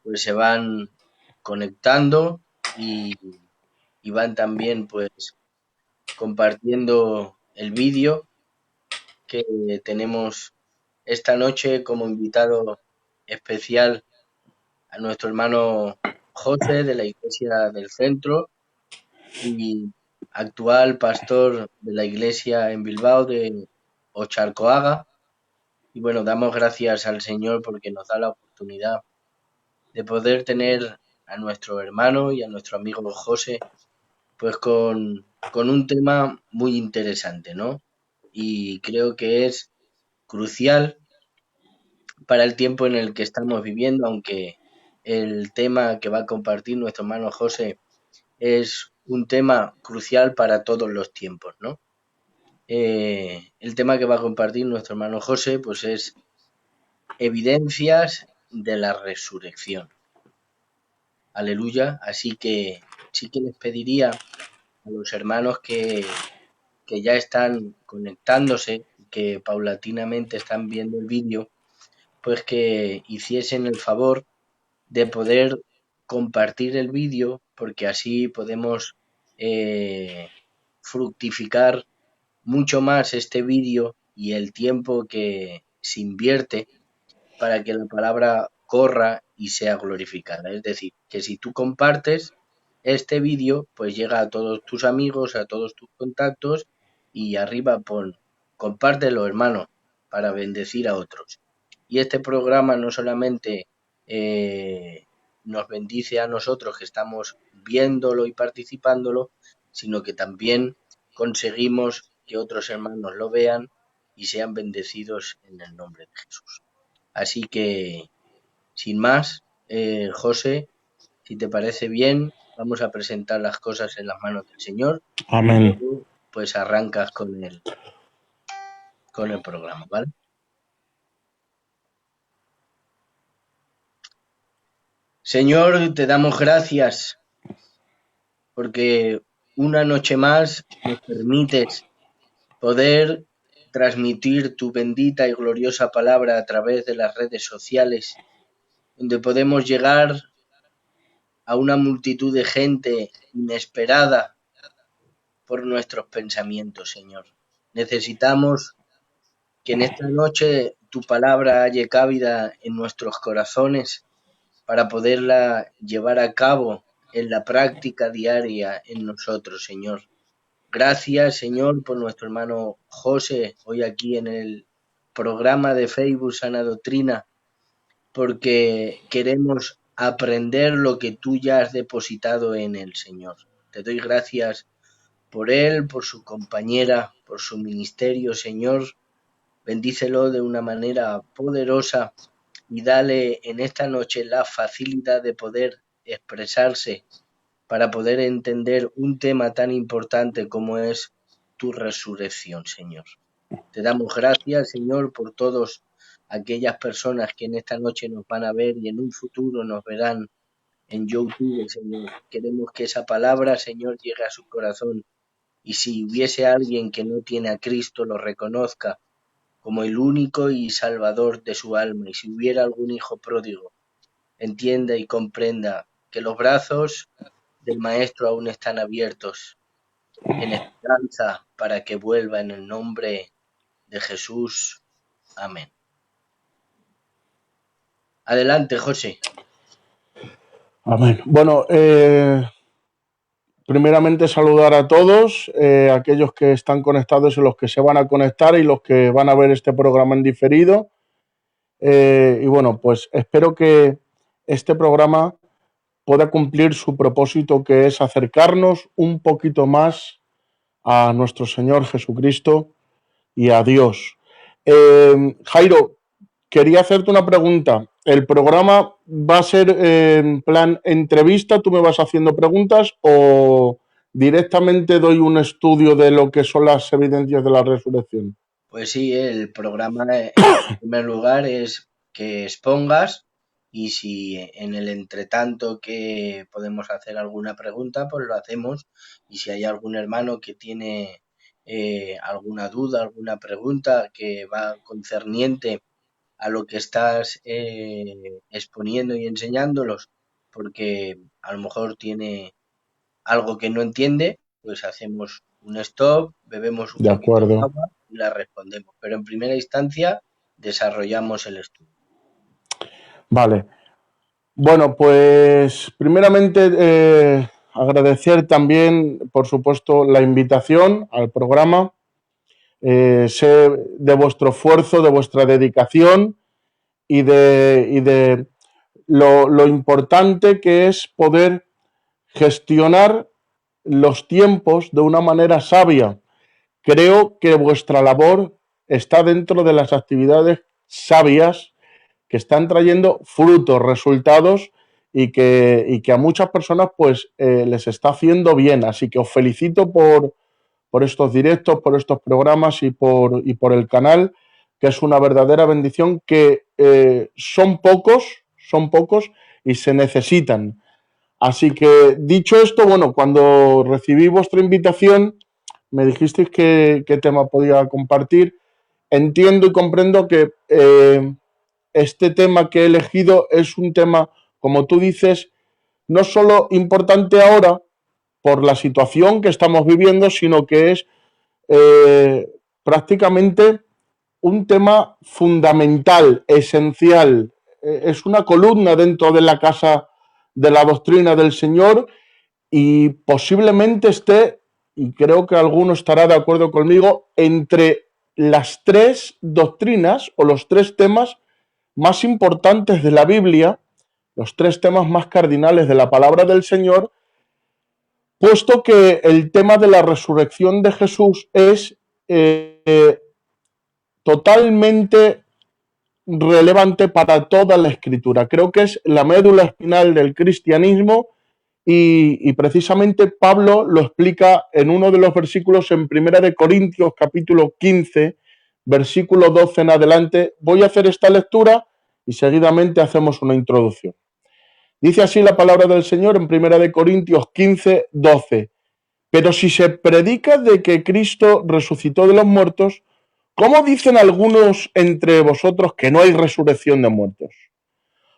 pues se van conectando y van también pues compartiendo el vídeo que tenemos esta noche como invitado especial a nuestro hermano José de la Iglesia del Centro y actual pastor de la iglesia en Bilbao de Ocharcoaga. Y bueno, damos gracias al Señor porque nos da la oportunidad de poder tener a nuestro hermano y a nuestro amigo José pues con un tema muy interesante, ¿no? Y creo que es crucial para el tiempo en el que estamos viviendo, aunque el tema que va a compartir nuestro hermano José es un tema crucial para todos los tiempos, ¿no? El tema que va a compartir nuestro hermano José, pues es evidencias de la resurrección. Aleluya. Así que sí que les pediría a los hermanos que ya están conectándose, que paulatinamente están viendo el vídeo, pues que hiciesen el favor de poder compartir el vídeo, porque así podemos fructificar mucho más este vídeo y el tiempo que se invierte para que la palabra corra y sea glorificada. Es decir, que si tú compartes este vídeo, pues llega a todos tus amigos, a todos tus contactos y arriba pon, compártelo, hermano, para bendecir a otros. Y este programa no solamente nos bendice a nosotros que estamos viéndolo y participándolo, sino que también conseguimos que otros hermanos lo vean y sean bendecidos en el nombre de Jesús. Así que, sin más, José, si te parece bien, vamos a presentar las cosas en las manos del Señor y Amén. luego pues arrancas con el programa, ¿vale? Señor, te damos gracias porque una noche más nos permites poder transmitir tu bendita y gloriosa palabra a través de las redes sociales, donde podemos llegar a una multitud de gente inesperada por nuestros pensamientos, Señor. Necesitamos que en esta noche tu palabra halle cabida en nuestros corazones para poderla llevar a cabo en la práctica diaria en nosotros, Señor. Gracias, Señor, por nuestro hermano José, hoy aquí en el programa de Facebook Sana Doctrina, porque queremos aprender lo que tú ya has depositado en él, Señor. Te doy gracias por él, por su compañera, por su ministerio, Señor. Bendícelo de una manera poderosa y dale en esta noche la facilidad de poder expresarse para poder entender un tema tan importante como es tu resurrección, Señor. Te damos gracias, Señor, por todas aquellas personas que en esta noche nos van a ver y en un futuro nos verán en YouTube, Señor. Queremos que esa palabra, Señor, llegue a su corazón y si hubiese alguien que no tiene a Cristo, lo reconozca como el único y salvador de su alma. Y si hubiera algún hijo pródigo, entienda y comprenda que los brazos del Maestro aún están abiertos en esperanza para que vuelva en el nombre de Jesús. Amén. Adelante, José. Amén. Bueno, primeramente saludar a todos, aquellos que están conectados y los que se van a conectar y los que van a ver este programa en diferido. Y bueno, pues espero que este programa pueda cumplir su propósito, que es acercarnos un poquito más a nuestro Señor Jesucristo y a Dios. Jairo, quería hacerte una pregunta. ¿El programa va a ser en plan entrevista? ¿Tú me vas haciendo preguntas o directamente doy un estudio de lo que son las evidencias de la resurrección? Pues sí, el programa en primer lugar es que expongas y si en el entretanto que podemos hacer alguna pregunta, pues lo hacemos y si hay algún hermano que tiene alguna duda, alguna pregunta que va concerniente a lo que estás exponiendo y enseñándolos, porque a lo mejor tiene algo que no entiende, pues hacemos un stop, bebemos un De poquito de acuerdo. agua y la respondemos. Pero en primera instancia desarrollamos el estudio. Vale. Bueno, pues primeramente agradecer también, por supuesto, la invitación al programa. Sé de vuestro esfuerzo, de vuestra dedicación y de lo importante que es poder gestionar los tiempos de una manera sabia. Creo que vuestra labor está dentro de las actividades sabias que están trayendo frutos, resultados y que a muchas personas pues les está haciendo bien. Así que os felicito por estos directos, por estos programas y por el canal, que es una verdadera bendición, que son pocos y se necesitan. Así que dicho esto, bueno, cuando recibí vuestra invitación, me dijisteis qué tema podía compartir. Entiendo y comprendo que este tema que he elegido es un tema, como tú dices, no solo importante ahora por la situación que estamos viviendo, sino que es prácticamente un tema fundamental, esencial. Es una columna dentro de la casa de la doctrina del Señor y posiblemente esté, y creo que alguno estará de acuerdo conmigo, entre las tres doctrinas o los tres temas más importantes de la Biblia, los tres temas más cardinales de la palabra del Señor, puesto que el tema de la resurrección de Jesús es totalmente relevante para toda la escritura. Creo que es la médula espinal del cristianismo y precisamente Pablo lo explica en uno de los versículos en Primera de Corintios capítulo 15, versículo 12 en adelante. Voy a hacer esta lectura y seguidamente hacemos una introducción. Dice así la palabra del Señor en Primera de Corintios 15, 12. Pero si se predica de que Cristo resucitó de los muertos, ¿cómo dicen algunos entre vosotros que no hay resurrección de muertos?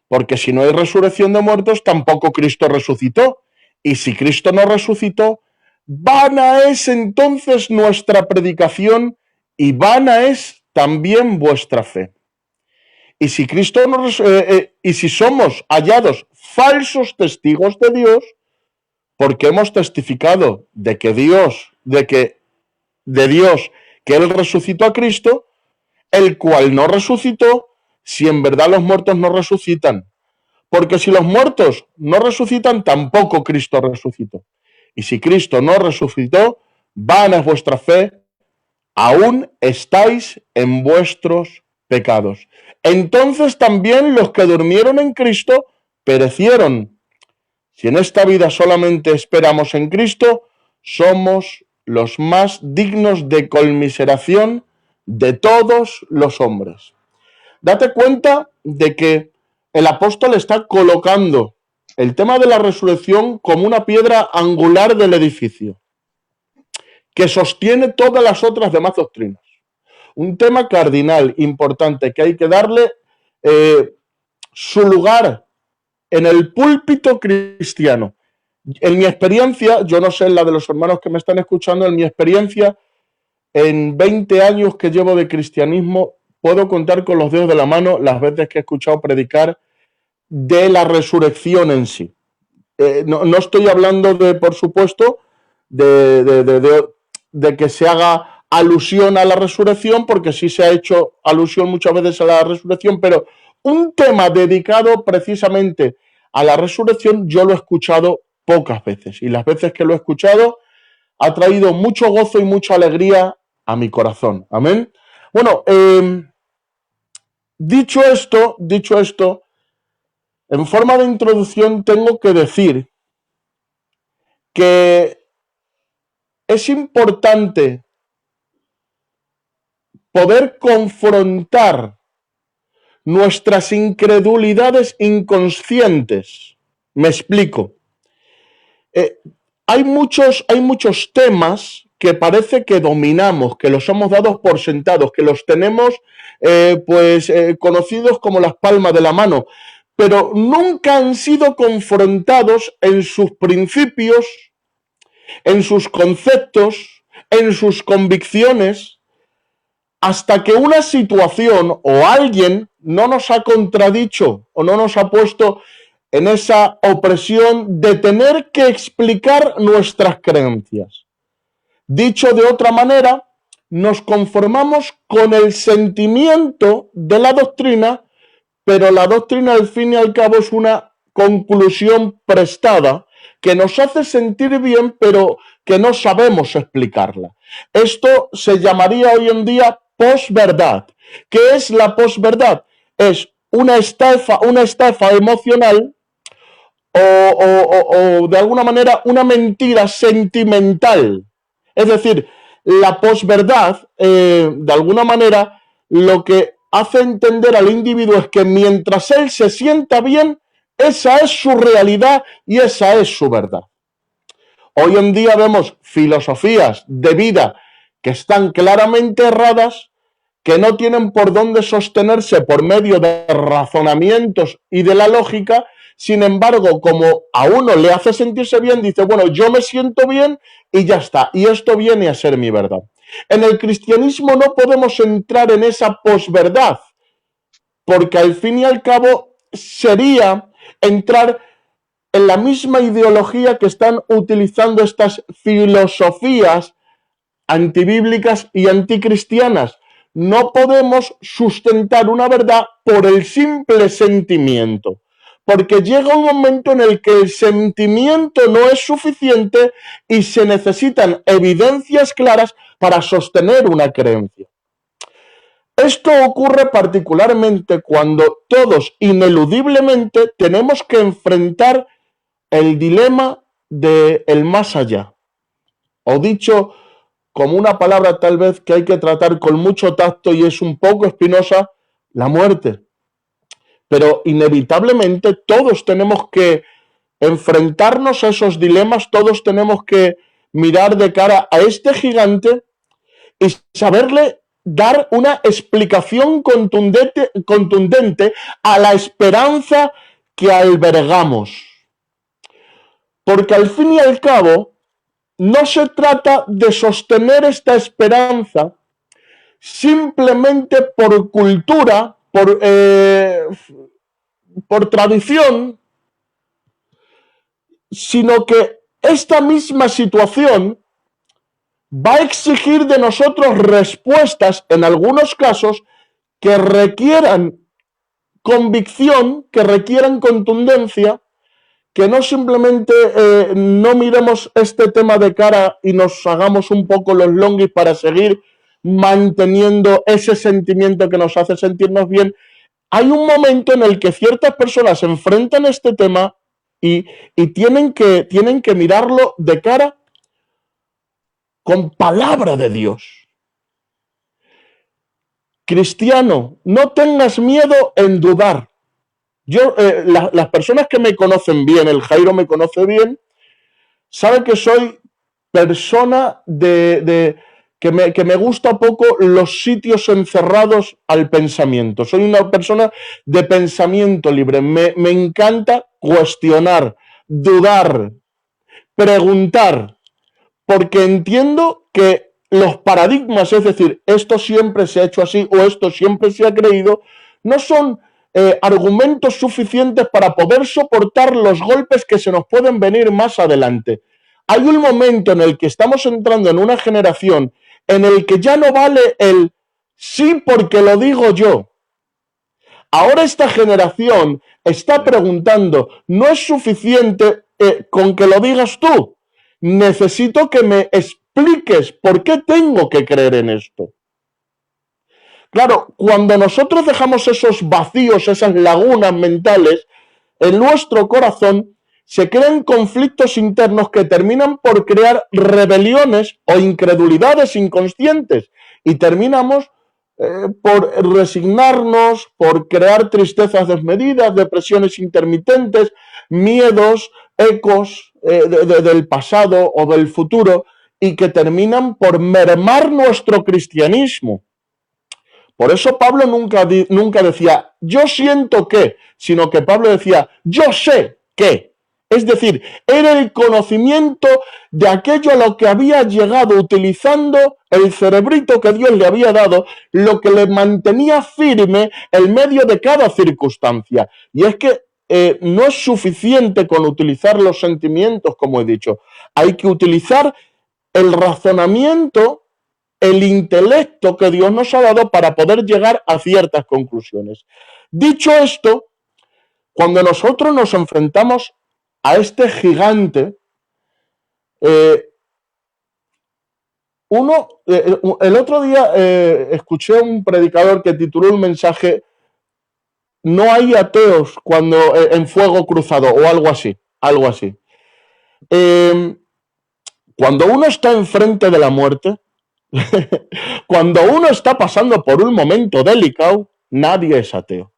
Porque si no hay resurrección de muertos, tampoco Cristo resucitó. Y si Cristo no resucitó, vana es entonces nuestra predicación y vana es también vuestra fe. Y si Cristo no, y si somos hallados falsos testigos de Dios, porque hemos testificado de que Dios, de Dios, que Él resucitó a Cristo, el cual no resucitó, si en verdad los muertos no resucitan. Porque si los muertos no resucitan, tampoco Cristo resucitó. Y si Cristo no resucitó, vana es vuestra fe, aún estáis en vuestros pecados. Entonces también los que durmieron en Cristo perecieron. Si en esta vida solamente esperamos en Cristo, somos los más dignos de conmiseración de todos los hombres. Date cuenta de que el apóstol está colocando el tema de la resurrección como una piedra angular del edificio, que sostiene todas las otras demás doctrinas. Un tema cardinal, importante, que hay que darle su lugar en el púlpito cristiano. En mi experiencia, yo no sé en la de los hermanos que me están escuchando, en mi experiencia, en 20 años que llevo de cristianismo, puedo contar con los dedos de la mano las veces que he escuchado predicar de la resurrección en sí. No estoy hablando de, por supuesto, de que se haga alusión a la resurrección, porque sí se ha hecho alusión muchas veces a la resurrección, pero un tema dedicado precisamente a la resurrección yo lo he escuchado pocas veces, y las veces que lo he escuchado ha traído mucho gozo y mucha alegría a mi corazón. Amén. Bueno, dicho esto, en forma de introducción tengo que decir que es importante poder confrontar nuestras incredulidades inconscientes. Me explico. Hay muchos temas que parece que dominamos, que los hemos dado por sentados, que los tenemos conocidos como las palmas de la mano, pero nunca han sido confrontados en sus principios, en sus conceptos, en sus convicciones, hasta que una situación o alguien no nos ha contradicho o no nos ha puesto en esa opresión de tener que explicar nuestras creencias. Dicho de otra manera, nos conformamos con el sentimiento de la doctrina, pero la doctrina al fin y al cabo es una conclusión prestada que nos hace sentir bien, pero que no sabemos explicarla. Esto se llamaría hoy en día posverdad. ¿Qué es la posverdad? Es una estafa emocional o de alguna manera una mentira sentimental. Es decir, la posverdad, de alguna manera, lo que hace entender al individuo es que mientras él se sienta bien, esa es su realidad y esa es su verdad. Hoy en día vemos filosofías de vida que están claramente erradas, que no tienen por dónde sostenerse por medio de razonamientos y de la lógica. Sin embargo, como a uno le hace sentirse bien, dice, bueno, yo me siento bien y ya está, y esto viene a ser mi verdad. En el cristianismo no podemos entrar en esa posverdad, porque al fin y al cabo sería entrar en la misma ideología que están utilizando estas filosofías antibíblicas y anticristianas. No podemos sustentar una verdad por el simple sentimiento, porque llega un momento en el que el sentimiento no es suficiente y se necesitan evidencias claras para sostener una creencia. Esto ocurre particularmente cuando todos ineludiblemente tenemos que enfrentar el dilema del más allá, o dicho como una palabra tal vez que hay que tratar con mucho tacto y es un poco espinosa, la muerte. Pero inevitablemente todos tenemos que enfrentarnos a esos dilemas, todos tenemos que mirar de cara a este gigante y saberle dar una explicación contundente a la esperanza que albergamos. Porque al fin y al cabo, no se trata de sostener esta esperanza simplemente por cultura, por tradición, sino que esta misma situación va a exigir de nosotros respuestas, en algunos casos, que requieran convicción, que requieran contundencia, que no simplemente no miremos este tema de cara y nos hagamos un poco los longuis para seguir manteniendo ese sentimiento que nos hace sentirnos bien. Hay un momento en el que ciertas personas enfrentan este tema y tienen que mirarlo de cara con palabra de Dios. Cristiano, no tengas miedo en dudar. Yo, las personas que me conocen bien, el Jairo me conoce bien, sabe que soy persona que me gusta poco los sitios encerrados al pensamiento. Soy una persona de pensamiento libre. Me encanta cuestionar, dudar, preguntar, porque entiendo que los paradigmas, es decir, esto siempre se ha hecho así o esto siempre se ha creído, no son argumentos suficientes para poder soportar los golpes que se nos pueden venir más adelante. Hay un momento en el que estamos entrando en una generación en el que ya no vale el sí porque lo digo yo. Ahora esta generación está preguntando, no es suficiente con que lo digas tú, necesito que me expliques por qué tengo que creer en esto. Claro, cuando nosotros dejamos esos vacíos, esas lagunas mentales, en nuestro corazón se crean conflictos internos que terminan por crear rebeliones o incredulidades inconscientes y terminamos por resignarnos, por crear tristezas desmedidas, depresiones intermitentes, miedos, ecos del pasado o del futuro y que terminan por mermar nuestro cristianismo. Por eso Pablo nunca decía, yo siento que, sino que Pablo decía, yo sé que. Es decir, era el conocimiento de aquello a lo que había llegado utilizando el cerebrito que Dios le había dado, lo que le mantenía firme en medio de cada circunstancia. Y es que no es suficiente con utilizar los sentimientos, como he dicho. Hay que utilizar el razonamiento, el intelecto que Dios nos ha dado para poder llegar a ciertas conclusiones. Dicho esto, cuando nosotros nos enfrentamos a este gigante, el otro día escuché a un predicador que tituló un mensaje "No hay ateos cuando en fuego cruzado" o algo así, algo así. Cuando uno está enfrente de la muerte, cuando uno está pasando por un momento delicado, nadie es ateo.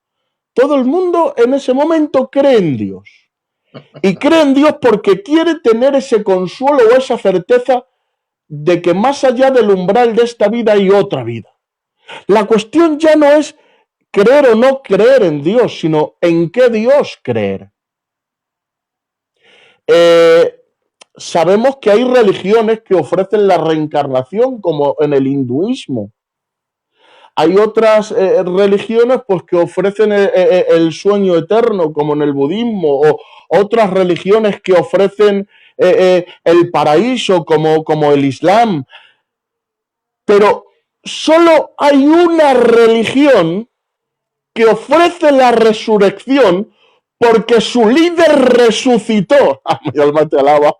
Todo el mundo en ese momento cree en Dios. Y cree en Dios porque quiere tener ese consuelo o esa certeza de que más allá del umbral de esta vida hay otra vida. La cuestión ya no es creer o no creer en Dios, sino en qué Dios creer. Sabemos que hay religiones que ofrecen la reencarnación, como en el hinduismo. Hay otras religiones pues, que ofrecen el sueño eterno, como en el budismo, o otras religiones que ofrecen el paraíso, como el Islam. Pero solo hay una religión que ofrece la resurrección porque su líder resucitó. Mi alma te alaba.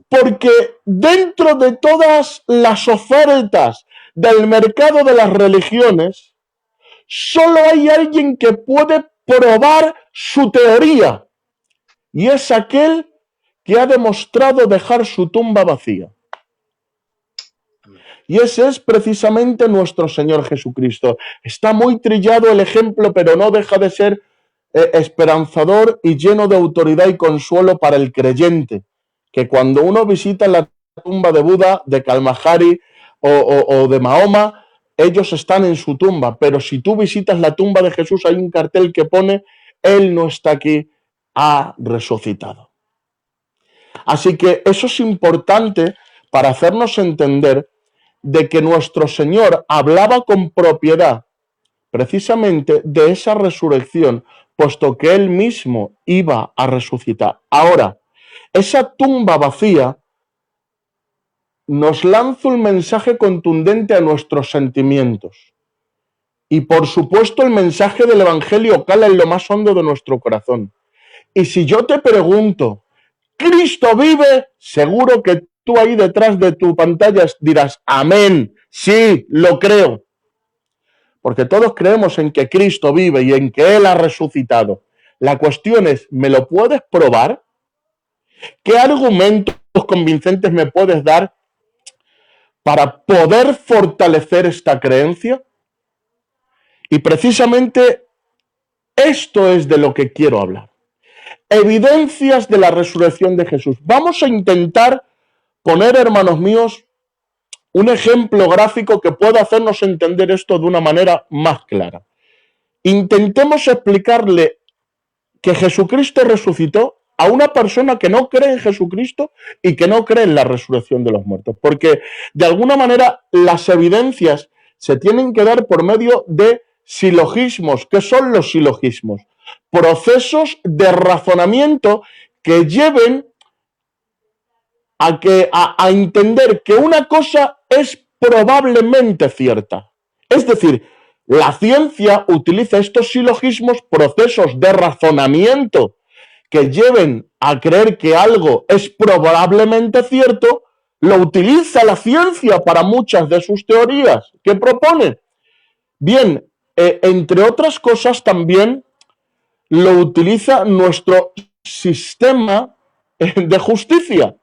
Porque dentro de todas las ofertas del mercado de las religiones, solo hay alguien que puede probar su teoría, y es aquel que ha demostrado dejar su tumba vacía. Y ese es precisamente nuestro Señor Jesucristo. Está muy trillado el ejemplo, pero no deja de ser esperanzador y lleno de autoridad y consuelo para el creyente, que cuando uno visita la tumba de Buda, de Kalmahari o de Mahoma, ellos están en su tumba, pero si tú visitas la tumba de Jesús hay un cartel que pone, Él no está aquí, ha resucitado. Así que eso es importante para hacernos entender de que nuestro Señor hablaba con propiedad precisamente de esa resurrección, puesto que Él mismo iba a resucitar. Ahora, esa tumba vacía nos lanza un mensaje contundente a nuestros sentimientos. Y por supuesto el mensaje del Evangelio cala en lo más hondo de nuestro corazón. Y si yo te pregunto, ¿Cristo vive? Seguro que tú ahí detrás de tu pantalla dirás, amén, sí, lo creo. Porque todos creemos en que Cristo vive y en que Él ha resucitado. La cuestión es, ¿me lo puedes probar? ¿Qué argumentos convincentes me puedes dar para poder fortalecer esta creencia? Y precisamente esto es de lo que quiero hablar. Evidencias de la resurrección de Jesús. Vamos a intentar poner, hermanos míos, un ejemplo gráfico que pueda hacernos entender esto de una manera más clara. Intentemos explicarle que Jesucristo resucitó a una persona que no cree en Jesucristo y que no cree en la resurrección de los muertos. Porque de alguna manera las evidencias se tienen que dar por medio de silogismos. ¿Qué son los silogismos? Procesos de razonamiento que lleven a entender que una cosa es probablemente cierta. Es decir, la ciencia utiliza estos silogismos, procesos de razonamiento que lleven a creer que algo es probablemente cierto, lo utiliza la ciencia para muchas de sus teorías que propone. Bien, entre otras cosas también lo utiliza nuestro sistema de justicia.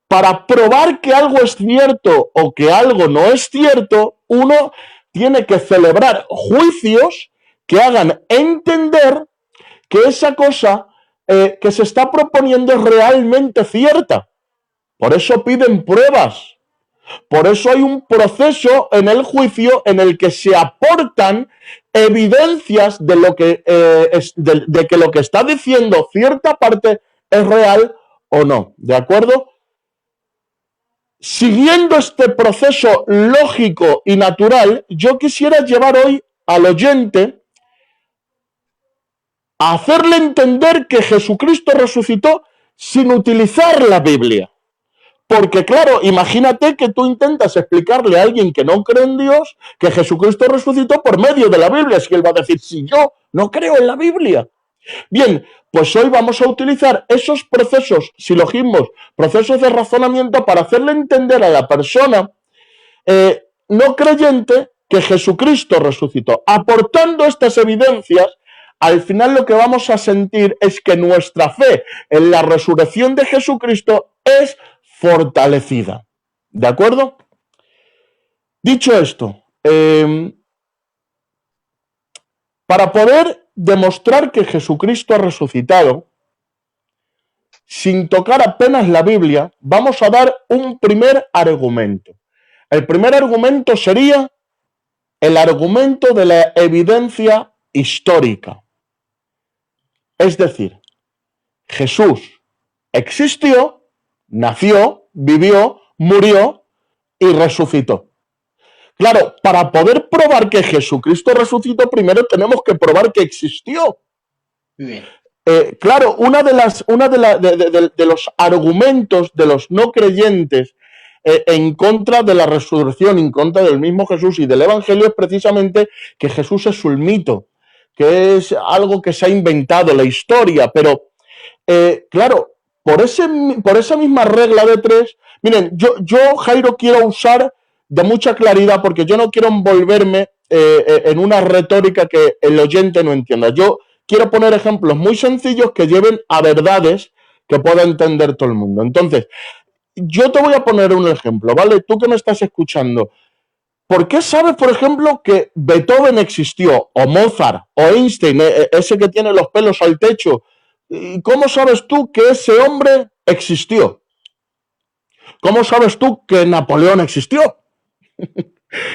Para probar que algo es cierto o que algo no es cierto, uno tiene que celebrar juicios que hagan entender que esa cosa que se está proponiendo es realmente cierta. Por eso piden pruebas. Por eso hay un proceso en el juicio en el que se aportan evidencias de lo que, de que lo que está diciendo cierta parte es real o no. ¿De acuerdo? Siguiendo este proceso lógico y natural, yo quisiera llevar hoy al oyente a hacerle entender que Jesucristo resucitó sin utilizar la Biblia. Porque claro, imagínate que tú intentas explicarle a alguien que no cree en Dios que Jesucristo resucitó por medio de la Biblia. Si él va a decir, si yo no creo en la Biblia. Bien, pues hoy vamos a utilizar esos procesos, silogismos, procesos de razonamiento para hacerle entender a la persona no creyente que Jesucristo resucitó. Aportando estas evidencias, al final lo que vamos a sentir es que nuestra fe en la resurrección de Jesucristo es fortalecida. ¿De acuerdo? Dicho esto, para poder demostrar que Jesucristo ha resucitado, sin tocar apenas la Biblia, vamos a dar un primer argumento. El primer argumento sería el argumento de la evidencia histórica. Es decir, Jesús existió, nació, vivió, murió y resucitó. Claro, para poder probar que Jesucristo resucitó, primero tenemos que probar que existió. Bien. Claro, uno de los argumentos de los no creyentes en contra de la resurrección, en contra del mismo Jesús y del Evangelio es precisamente que Jesús es un mito, que es algo que se ha inventado, la historia, pero claro, por esa misma regla de tres, miren, yo, Jairo, quiero usar de mucha claridad porque yo no quiero envolverme en una retórica que el oyente no entienda. Yo quiero poner ejemplos muy sencillos que lleven a verdades que pueda entender todo el mundo. Entonces, yo te voy a poner un ejemplo, ¿vale? Tú que me estás escuchando, ¿por qué sabes, por ejemplo, que Beethoven existió, o Mozart, o Einstein, ese que tiene los pelos al techo? ¿Y cómo sabes tú que ese hombre existió? ¿Cómo sabes tú que Napoleón existió?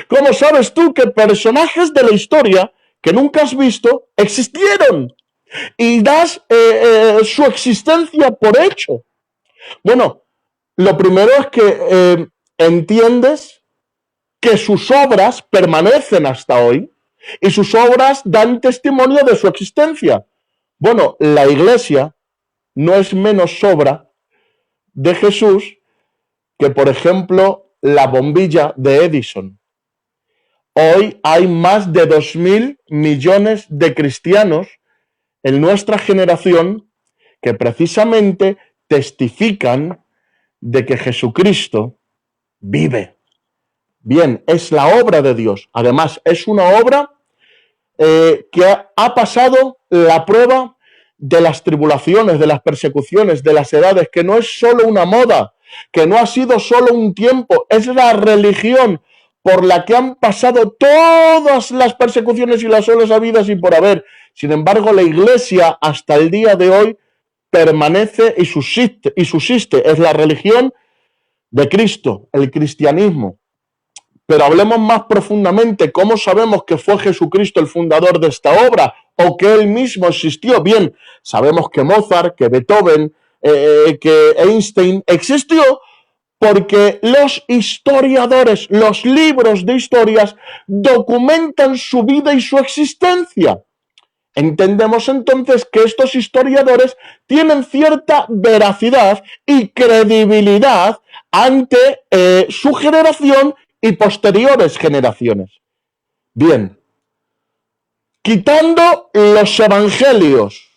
¿Cómo sabes tú que personajes de la historia que nunca has visto existieron? Y das su existencia por hecho. Bueno, lo primero es que entiendes que sus obras permanecen hasta hoy y sus obras dan testimonio de su existencia. Bueno, la Iglesia no es menos obra de Jesús que, por ejemplo, la bombilla de Edison. Hoy hay más de 2.000 millones de cristianos en nuestra generación que precisamente testifican de que Jesucristo vive. Bien, es la obra de Dios. Además, es una obra que ha pasado la prueba de las tribulaciones, de las persecuciones, de las edades, que no es solo una moda, que no ha sido solo un tiempo, es la religión por la que han pasado todas las persecuciones y las olas habidas y por haber. Sin embargo, la Iglesia hasta el día de hoy permanece y subsiste. Es la religión de Cristo, el cristianismo. Pero hablemos más profundamente. ¿Cómo sabemos que fue Jesucristo el fundador de esta obra o que él mismo existió? Bien, sabemos que Mozart, que Beethoven, que Einstein existió porque los historiadores, los libros de historias documentan su vida y su existencia. Entendemos entonces que estos historiadores tienen cierta veracidad y credibilidad ante su generación y posteriores generaciones. Bien, quitando los evangelios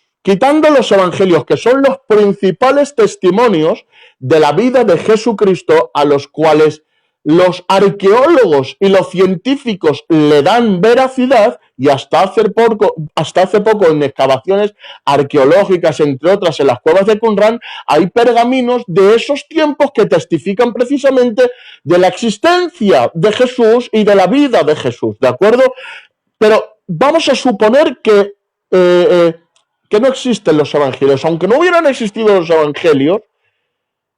que son los principales testimonios de la vida de Jesucristo, a los cuales los arqueólogos y los científicos le dan veracidad, y hasta hace poco en excavaciones arqueológicas, entre otras en las cuevas de Qumran, hay pergaminos de esos tiempos que testifican precisamente de la existencia de Jesús y de la vida de Jesús, ¿de acuerdo? Pero vamos a suponer que no existen los evangelios. Aunque no hubieran existido los evangelios,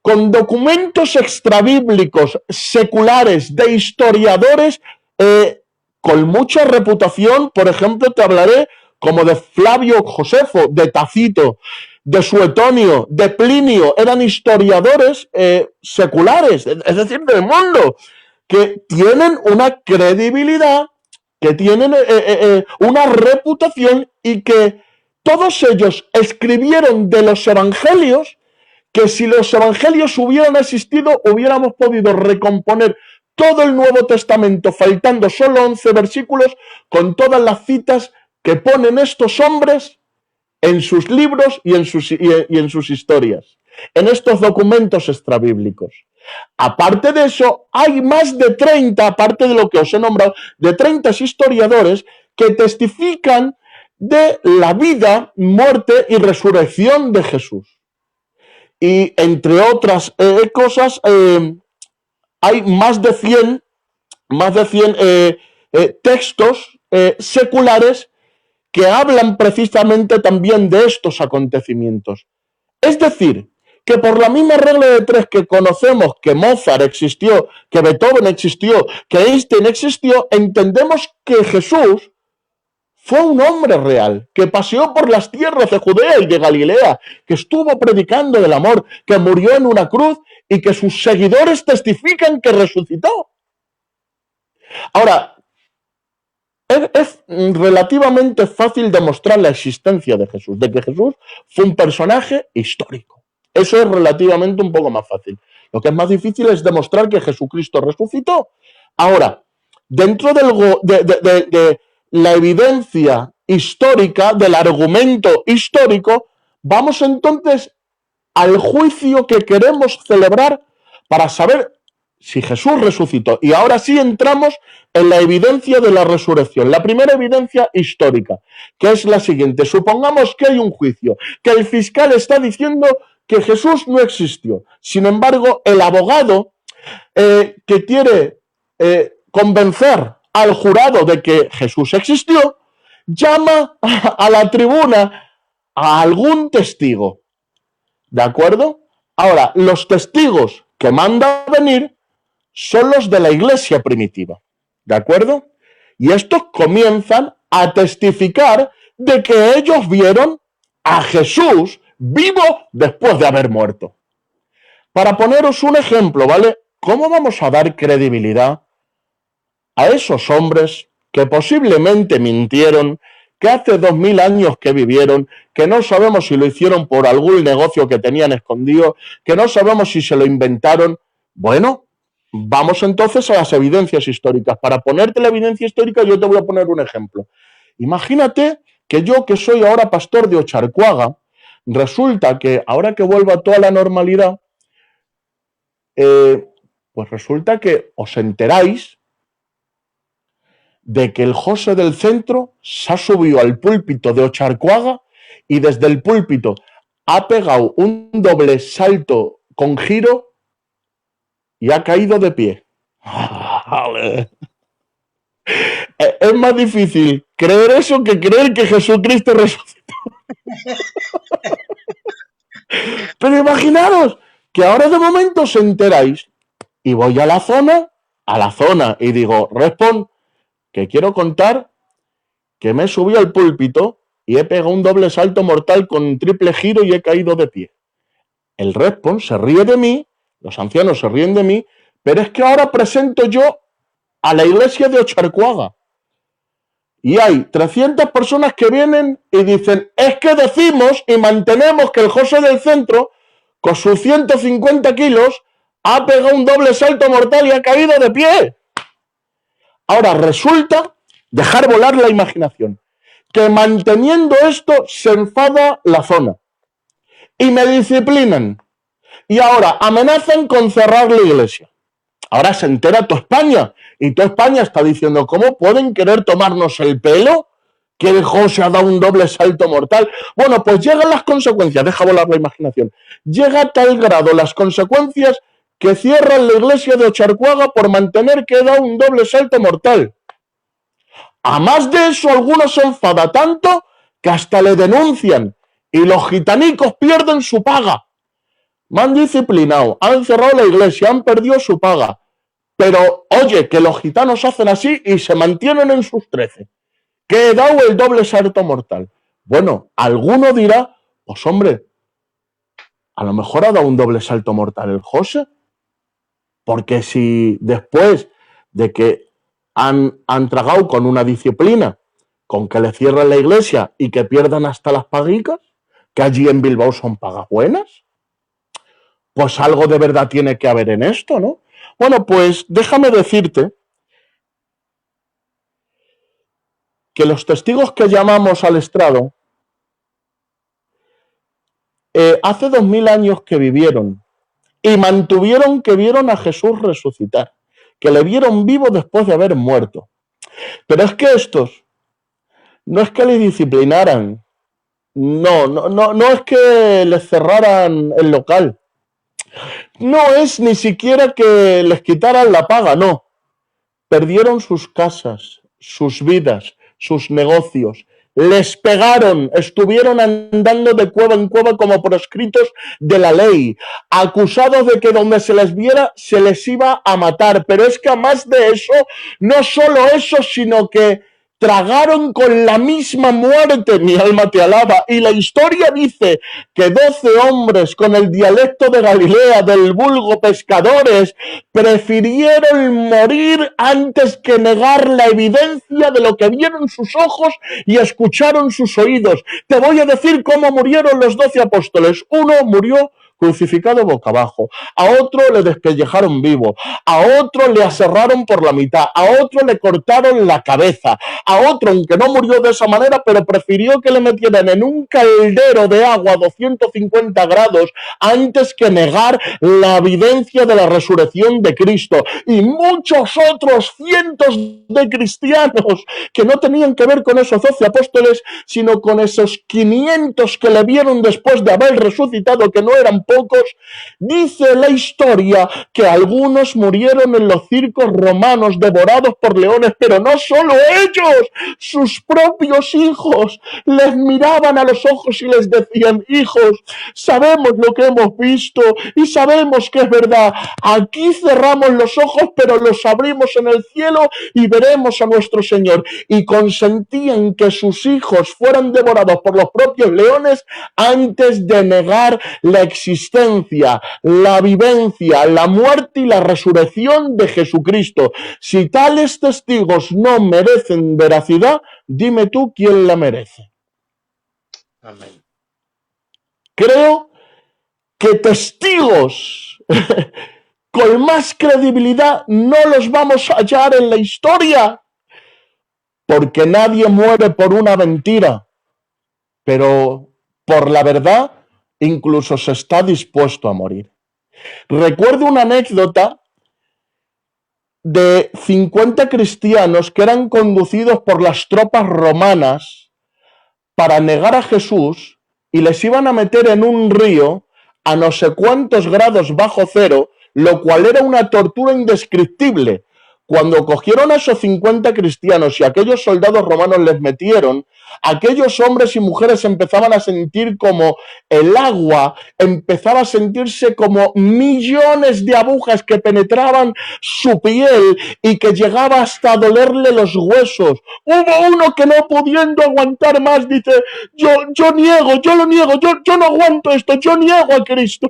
con documentos extrabíblicos seculares de historiadores con mucha reputación. Por ejemplo, te hablaré como de Flavio Josefo, de Tacito, de Suetonio, de Plinio. Eran historiadores seculares, es decir, del mundo, que tienen una credibilidad, que tienen una reputación, y que todos ellos escribieron de los evangelios que si los evangelios hubieran existido, hubiéramos podido recomponer todo el Nuevo Testamento, faltando solo 11 versículos, con todas las citas que ponen estos hombres en sus libros y en sus historias, en estos documentos extrabíblicos. Aparte de eso, hay más de 30, aparte de lo que os he nombrado, de 30 historiadores que testifican de la vida, muerte y resurrección de Jesús. Y entre otras cosas, hay más de 100 textos seculares que hablan precisamente también de estos acontecimientos. Es decir, que por la misma regla de tres que conocemos que Mozart existió, que Beethoven existió, que Einstein existió, entendemos que Jesús fue un hombre real, que paseó por las tierras de Judea y de Galilea, que estuvo predicando del amor, que murió en una cruz y que sus seguidores testifican que resucitó. Ahora, es relativamente fácil demostrar la existencia de Jesús, de que Jesús fue un personaje histórico. Eso es relativamente un poco más fácil. Lo que es más difícil es demostrar que Jesucristo resucitó. Ahora, dentro de la evidencia histórica, del argumento histórico, vamos entonces al juicio que queremos celebrar para saber si Jesús resucitó. Y ahora sí entramos en la evidencia de la resurrección. La primera evidencia histórica, que es la siguiente. Supongamos que hay un juicio, que el fiscal está diciendo que Jesús no existió. Sin embargo, el abogado que quiere convencer al jurado de que Jesús existió, llama a la tribuna a algún testigo. ¿De acuerdo? Ahora, los testigos que manda a venir son los de la iglesia primitiva. ¿De acuerdo? Y estos comienzan a testificar de que ellos vieron a Jesús vivo después de haber muerto. Para poneros un ejemplo, ¿vale? ¿Cómo vamos a dar credibilidad a esos hombres que posiblemente mintieron, que hace 2000 años que vivieron, que no sabemos si lo hicieron por algún negocio que tenían escondido, que no sabemos si se lo inventaron? Bueno, vamos entonces a las evidencias históricas. Para ponerte la evidencia histórica, yo te voy a poner un ejemplo. Imagínate que yo, que soy ahora pastor de Ocharcoaga, resulta que ahora que vuelva a toda la normalidad, pues resulta que os enteráis de que el José del Centro se ha subido al púlpito de Ocharcoaga y desde el púlpito ha pegado un doble salto con giro y ha caído de pie. Es más difícil creer eso que creer que Jesucristo resucitó. Pero imaginaros que ahora de momento os enteráis y voy a la zona y digo, Respon, que quiero contar que me subí al púlpito y he pegado un doble salto mortal con un triple giro y he caído de pie. El Respon se ríe de mí, los ancianos se ríen de mí, pero es que ahora presento yo a la iglesia de Ocharcoaga. Y hay 300 personas que vienen y dicen, es que decimos y mantenemos que el José del Centro, con sus 150 kilos, ha pegado un doble salto mortal y ha caído de pie. Ahora resulta, dejar volar la imaginación, que manteniendo esto se enfada la zona y me disciplinan y ahora amenazan con cerrar la iglesia. Ahora se entera toda España y toda España está diciendo, ¿cómo pueden querer tomarnos el pelo? Que el José ha dado un doble salto mortal. Bueno, pues llegan las consecuencias, deja volar la imaginación. Llega a tal grado las consecuencias que cierran la iglesia de Ocharcoaga por mantener que he dado un doble salto mortal. A más de eso, algunos se enfada tanto que hasta le denuncian y los gitanicos pierden su paga. me han disciplinado, han cerrado la iglesia, han perdido su paga. Pero, oye, que los gitanos hacen así y se mantienen en sus 13. Que he dado el doble salto mortal. Bueno, alguno dirá, pues hombre, a lo mejor ha dado un doble salto mortal el José. Porque si después de que han tragado con una disciplina, con que le cierren la iglesia y que pierdan hasta las paguicas, que allí en Bilbao son pagas buenas, pues algo de verdad tiene que haber en esto, ¿no? Bueno, pues déjame decirte que los testigos que llamamos al estrado hace 2000 años que vivieron y mantuvieron que vieron a Jesús resucitar, que le vieron vivo después de haber muerto. Pero es que estos no es que le disciplinaran, no es que les cerraran el local, no es ni siquiera que les quitaran la paga, no. Perdieron sus casas, sus vidas, sus negocios, les pegaron, estuvieron andando de cueva en cueva como proscritos de la ley, acusados de que donde se les viera se les iba a matar. Pero es que además de eso, no solo eso, sino que tragaron con la misma muerte, mi alma te alaba. Y la historia dice que 12 hombres con el dialecto de Galilea, del vulgo pescadores, prefirieron morir antes que negar la evidencia de lo que vieron sus ojos y escucharon sus oídos. Te voy a decir cómo murieron los 12 apóstoles. Uno murió crucificado boca abajo, a otro le despellejaron vivo, a otro le aserraron por la mitad, a otro le cortaron la cabeza, a otro, aunque no murió de esa manera, pero prefirió que le metieran en un caldero de agua a 250 grados antes que negar la evidencia de la resurrección de Cristo. Y muchos otros cientos de cristianos que no tenían que ver con esos 12 apóstoles, sino con esos 500 que le vieron después de haber resucitado, que no eran pocos. Dice la historia que algunos murieron en los circos romanos devorados por leones, pero no solo ellos, sus propios hijos les miraban a los ojos y les decían: hijos, sabemos lo que hemos visto y sabemos que es verdad. Aquí cerramos los ojos, pero los abrimos en el cielo y veremos a nuestro Señor. Y consentían que sus hijos fueran devorados por los propios leones antes de negar la existencia, la vivencia, la muerte y la resurrección de Jesucristo. Si tales testigos no merecen veracidad, dime tú quién la merece. Amén. Creo que testigos con más credibilidad no los vamos a hallar en la historia, porque nadie muere por una mentira, pero por la verdad incluso se está dispuesto a morir. Recuerdo una anécdota de 50 cristianos que eran conducidos por las tropas romanas para negar a Jesús y les iban a meter en un río a no sé cuántos grados bajo cero, lo cual era una tortura indescriptible. Cuando cogieron a esos 50 cristianos y aquellos soldados romanos les metieron, aquellos hombres y mujeres empezaban a sentir como el agua, empezaba a sentirse como millones de agujas que penetraban su piel y que llegaba hasta dolerle los huesos. Hubo uno que no pudiendo aguantar más dice: yo lo niego, yo no aguanto esto, yo niego a Cristo.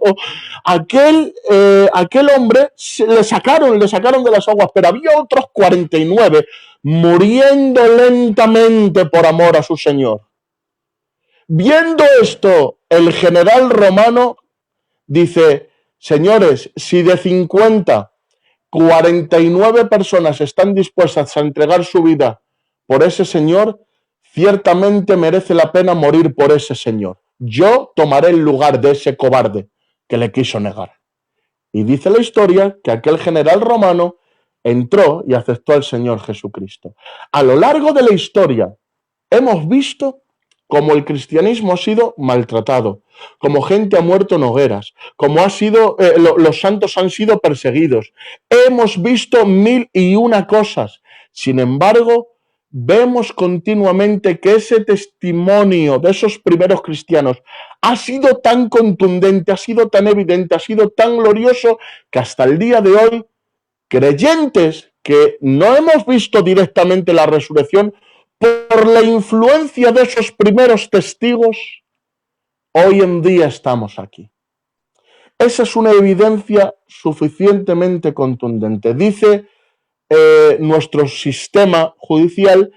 Aquel hombre le sacaron de las aguas, pero había otros 49 muriendo lentamente por amor a su Señor. Viendo esto, el general romano dice: señores, si de 50, 49 personas están dispuestas a entregar su vida por ese Señor, ciertamente merece la pena morir por ese Señor. Yo tomaré el lugar de ese cobarde que le quiso negar. Y dice la historia que aquel general romano entró y aceptó al Señor Jesucristo. A lo largo de la historia hemos visto cómo el cristianismo ha sido maltratado, como gente ha muerto en hogueras, como los santos han sido perseguidos. Hemos visto 1001 cosas. Sin embargo, vemos continuamente que ese testimonio de esos primeros cristianos ha sido tan contundente, ha sido tan evidente, ha sido tan glorioso, que hasta el día de hoy, creyentes que no hemos visto directamente la resurrección, por la influencia de esos primeros testigos, hoy en día estamos aquí. Esa es una evidencia suficientemente contundente. Dice nuestro sistema judicial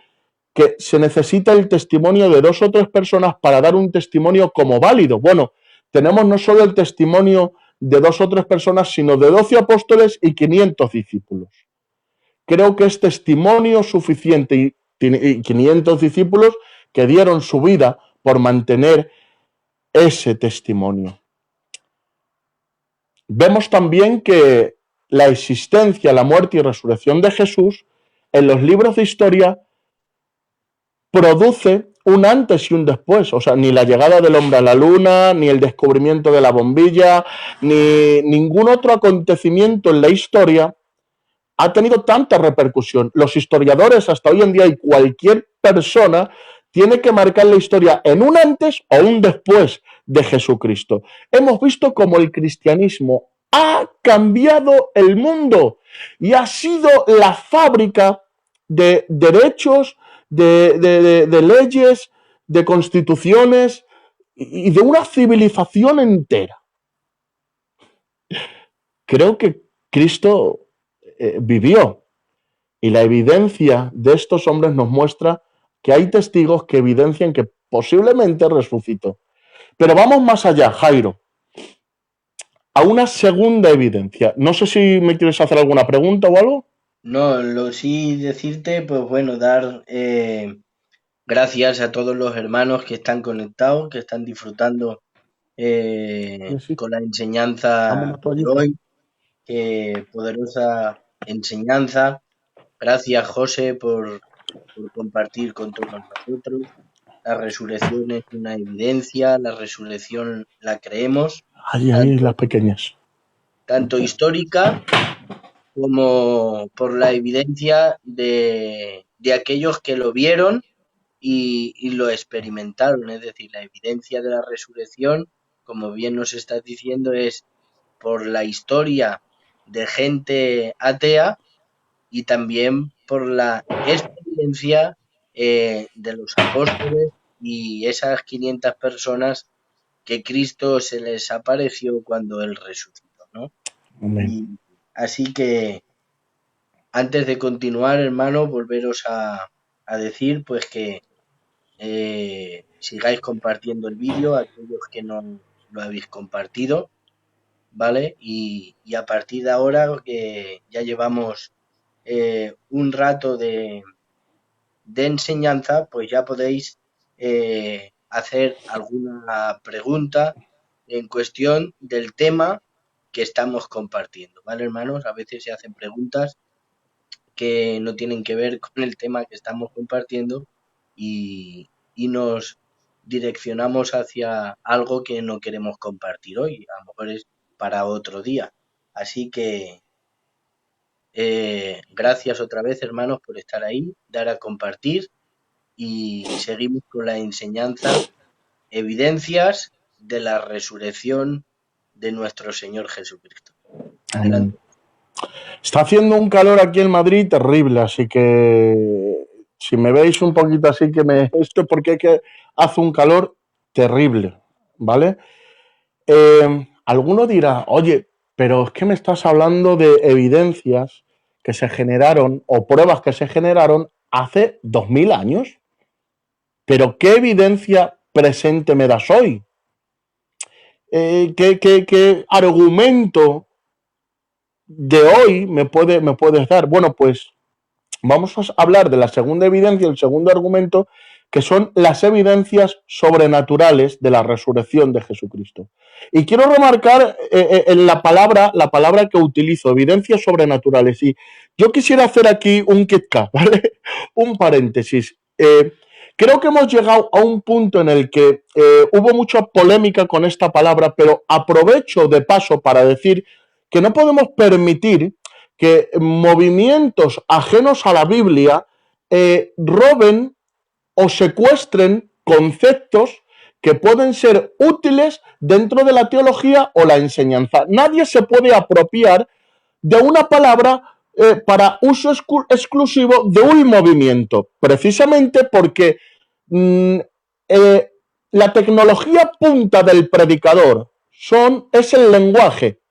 que se necesita el testimonio de 2 o 3 personas para dar un testimonio como válido. Bueno, tenemos no solo el testimonio de 2 o 3 personas, sino de 12 apóstoles y 500 discípulos. Creo que es testimonio suficiente y 500 discípulos que dieron su vida por mantener ese testimonio. Vemos también que la existencia, la muerte y resurrección de Jesús en los libros de historia produce un antes y un después. O sea, ni la llegada del hombre a la luna, ni el descubrimiento de la bombilla, ni ningún otro acontecimiento en la historia ha tenido tanta repercusión. Los historiadores hasta hoy en día y cualquier persona tiene que marcar la historia en un antes o un después de Jesucristo. Hemos visto cómo el cristianismo ha cambiado el mundo y ha sido la fábrica de derechos, de leyes, de constituciones y de una civilización entera. Creo que Cristo vivió, y la evidencia de estos hombres nos muestra que hay testigos que evidencian que posiblemente resucitó. Pero vamos más allá, Jairo, a una segunda evidencia. No sé si me quieres hacer alguna pregunta o algo. No, lo sí decirte, pues bueno, dar gracias a todos los hermanos que están conectados, que están disfrutando Sí. con la enseñanza Vámonos tú allí. de hoy. Poderosa enseñanza. Gracias, José, por compartir con todos nosotros. La resurrección es una evidencia, la resurrección la creemos, Ahí las pequeñas. tanto histórica como por la evidencia de aquellos que lo vieron y lo experimentaron. Es decir, la evidencia de la resurrección, como bien nos estás diciendo, es por la historia de gente atea y también por la experiencia de los apóstoles y esas 500 personas que Cristo se les apareció cuando Él resucitó, ¿no? Y así que antes de continuar, hermano, volveros a decir pues que sigáis compartiendo el vídeo, aquellos que no lo habéis compartido, ¿vale? Y a partir de ahora, que ya llevamos un rato de enseñanza, pues ya podéis hacer alguna pregunta en cuestión del tema que estamos compartiendo, ¿vale, hermanos? A veces se hacen preguntas que no tienen que ver con el tema que estamos compartiendo y nos direccionamos hacia algo que no queremos compartir hoy, a lo mejor es para otro día. Así que gracias otra vez, hermanos, por estar ahí, dar a compartir y seguimos con la enseñanza, evidencias de la resurrección de nuestro Señor Jesucristo. Adelante. Está haciendo un calor aquí en Madrid terrible, así que si me veis un poquito así que me esto porque hace un calor terrible, ¿vale? Alguno dirá, oye, pero es que me estás hablando de evidencias que se generaron o pruebas que se generaron hace 2000 años. Pero ¿qué evidencia presente me das hoy? ¿Qué argumento de hoy me puedes dar? Bueno, pues vamos a hablar de la segunda evidencia, el segundo argumento, que son las evidencias sobrenaturales de la resurrección de Jesucristo. Y quiero remarcar en la palabra que utilizo, evidencias sobrenaturales. Y yo quisiera hacer aquí un KitKat, ¿vale? Un paréntesis. Creo que hemos llegado a un punto en el que hubo mucha polémica con esta palabra, pero aprovecho de paso para decir que no podemos permitir que movimientos ajenos a la Biblia roben o secuestren conceptos que pueden ser útiles dentro de la teología o la enseñanza. Nadie se puede apropiar de una palabra para uso exclusivo de un movimiento, precisamente porque la tecnología punta del predicador es el lenguaje,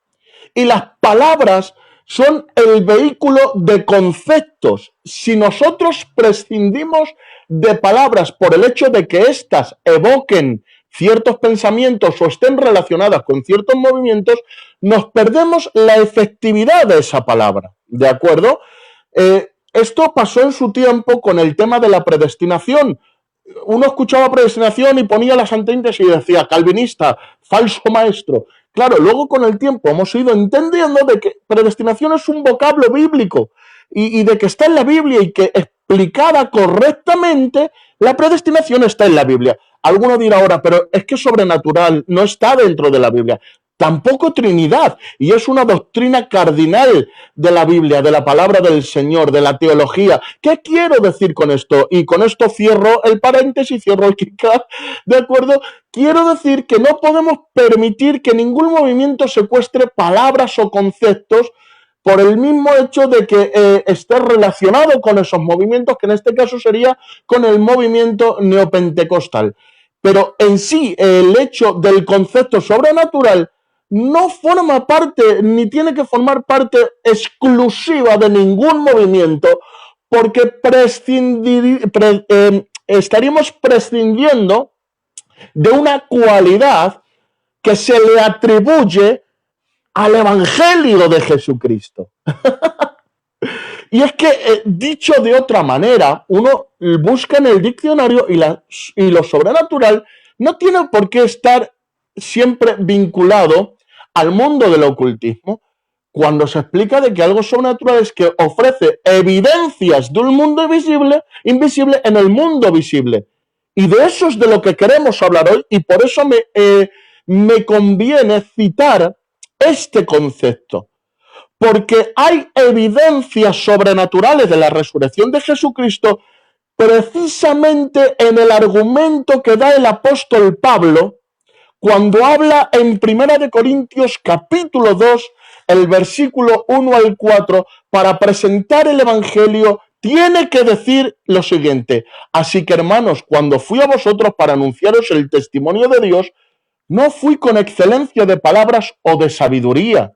y las palabras son el vehículo de conceptos. Si nosotros prescindimos de palabras por el hecho de que éstas evoquen ciertos pensamientos o estén relacionadas con ciertos movimientos, nos perdemos la efectividad de esa palabra, ¿de acuerdo? Esto pasó en su tiempo con el tema de la predestinación. Uno escuchaba predestinación y ponía las antíntesis y decía calvinista, falso maestro. Claro, luego con el tiempo hemos ido entendiendo de que predestinación es un vocablo bíblico y de que está en la Biblia y que explicada correctamente, la predestinación está en la Biblia. Alguno dirá ahora, pero es que sobrenatural no está dentro de la Biblia. Tampoco Trinidad, y es una doctrina cardinal de la Biblia, de la palabra del Señor, de la teología. ¿Qué quiero decir con esto? Y con esto cierro el paréntesis, cierro el kick-off, ¿de acuerdo? Quiero decir que no podemos permitir que ningún movimiento secuestre palabras o conceptos por el mismo hecho de que esté relacionado con esos movimientos, que en este caso sería con el movimiento neopentecostal. Pero en sí, el hecho del concepto sobrenatural no forma parte, ni tiene que formar parte exclusiva de ningún movimiento, porque estaríamos prescindiendo de una cualidad que se le atribuye al Evangelio de Jesucristo. Y es que, dicho de otra manera, uno busca en el diccionario y lo sobrenatural no tiene por qué estar siempre vinculado al mundo del ocultismo. Cuando se explica de que algo sobrenatural es que ofrece evidencias de un mundo invisible en el mundo visible. Y de eso es de lo que queremos hablar hoy, y por eso me conviene citar este concepto. Porque hay evidencias sobrenaturales de la resurrección de Jesucristo precisamente en el argumento que da el apóstol Pablo cuando habla en 1 Corintios capítulo 2, el versículo 1 al 4, para presentar el Evangelio, tiene que decir lo siguiente: así que, hermanos, cuando fui a vosotros para anunciaros el testimonio de Dios, no fui con excelencia de palabras o de sabiduría,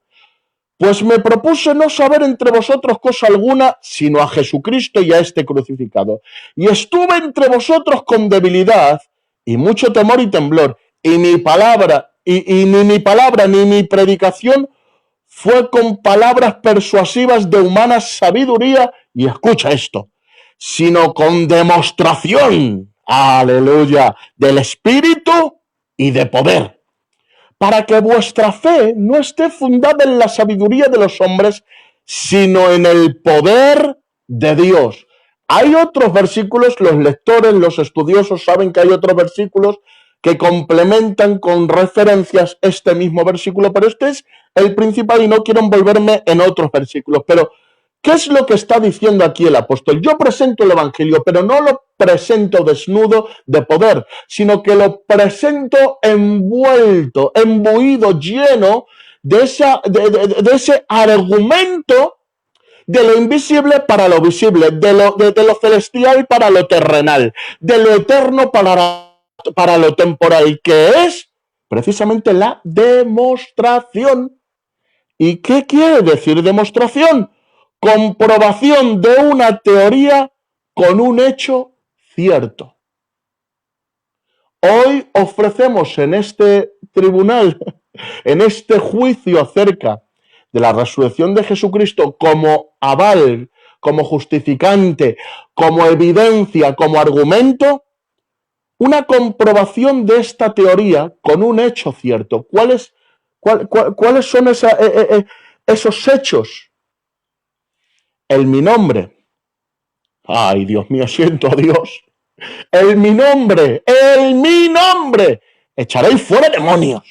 pues me propuse no saber entre vosotros cosa alguna, sino a Jesucristo y a este crucificado. Y estuve entre vosotros con debilidad y mucho temor y temblor, y ni mi palabra ni mi predicación fue con palabras persuasivas de humana sabiduría, y escucha esto, sino con demostración, aleluya, del Espíritu y de poder, para que vuestra fe no esté fundada en la sabiduría de los hombres, sino en el poder de Dios. Hay otros versículos, los lectores, los estudiosos saben que hay otros versículos que complementan con referencias este mismo versículo, pero este es el principal y no quiero envolverme en otros versículos. Pero, ¿qué es lo que está diciendo aquí el apóstol? Yo presento el Evangelio, pero no lo presento desnudo de poder, sino que lo presento envuelto, embuido, lleno de ese argumento de lo invisible para lo visible, de lo celestial para lo terrenal, de lo eterno para lo temporal, que es precisamente la demostración. ¿Y qué quiere decir demostración? Comprobación de una teoría con un hecho cierto. Hoy ofrecemos en este tribunal, en este juicio acerca de la resurrección de Jesucristo, como aval, como justificante, como evidencia, como argumento, una comprobación de esta teoría con un hecho cierto. ¿Cuáles son esos hechos? En mi nombre. Ay, Dios mío, siento a Dios. En mi nombre, echaréis fuera demonios.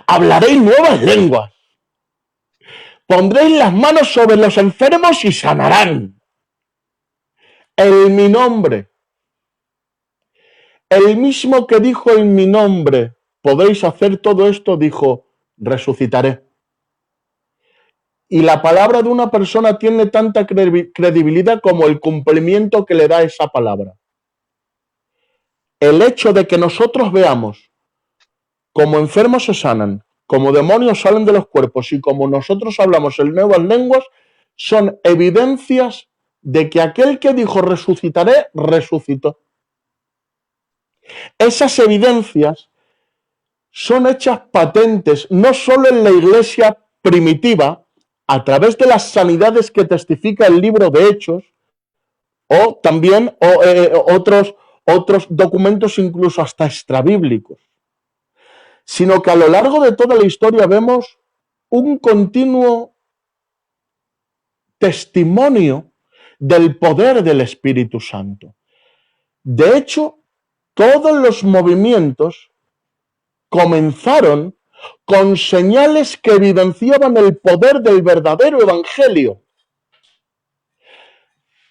Hablaréis nuevas lenguas. Pondréis las manos sobre los enfermos y sanarán. en mi nombre. El mismo que dijo en mi nombre, podéis hacer todo esto, dijo, resucitaré. Y la palabra de una persona tiene tanta credibilidad como el cumplimiento que le da esa palabra. El hecho de que nosotros veamos como enfermos se sanan, como demonios salen de los cuerpos y como nosotros hablamos en nuevas lenguas, son evidencias de que aquel que dijo resucitaré, resucitó. Esas evidencias son hechas patentes no solo en la iglesia primitiva, a través de las sanidades que testifica el libro de Hechos, o también otros documentos incluso hasta extrabíblicos, sino que a lo largo de toda la historia vemos un continuo testimonio del poder del Espíritu Santo. De hecho, todos los movimientos comenzaron con señales que evidenciaban el poder del verdadero evangelio.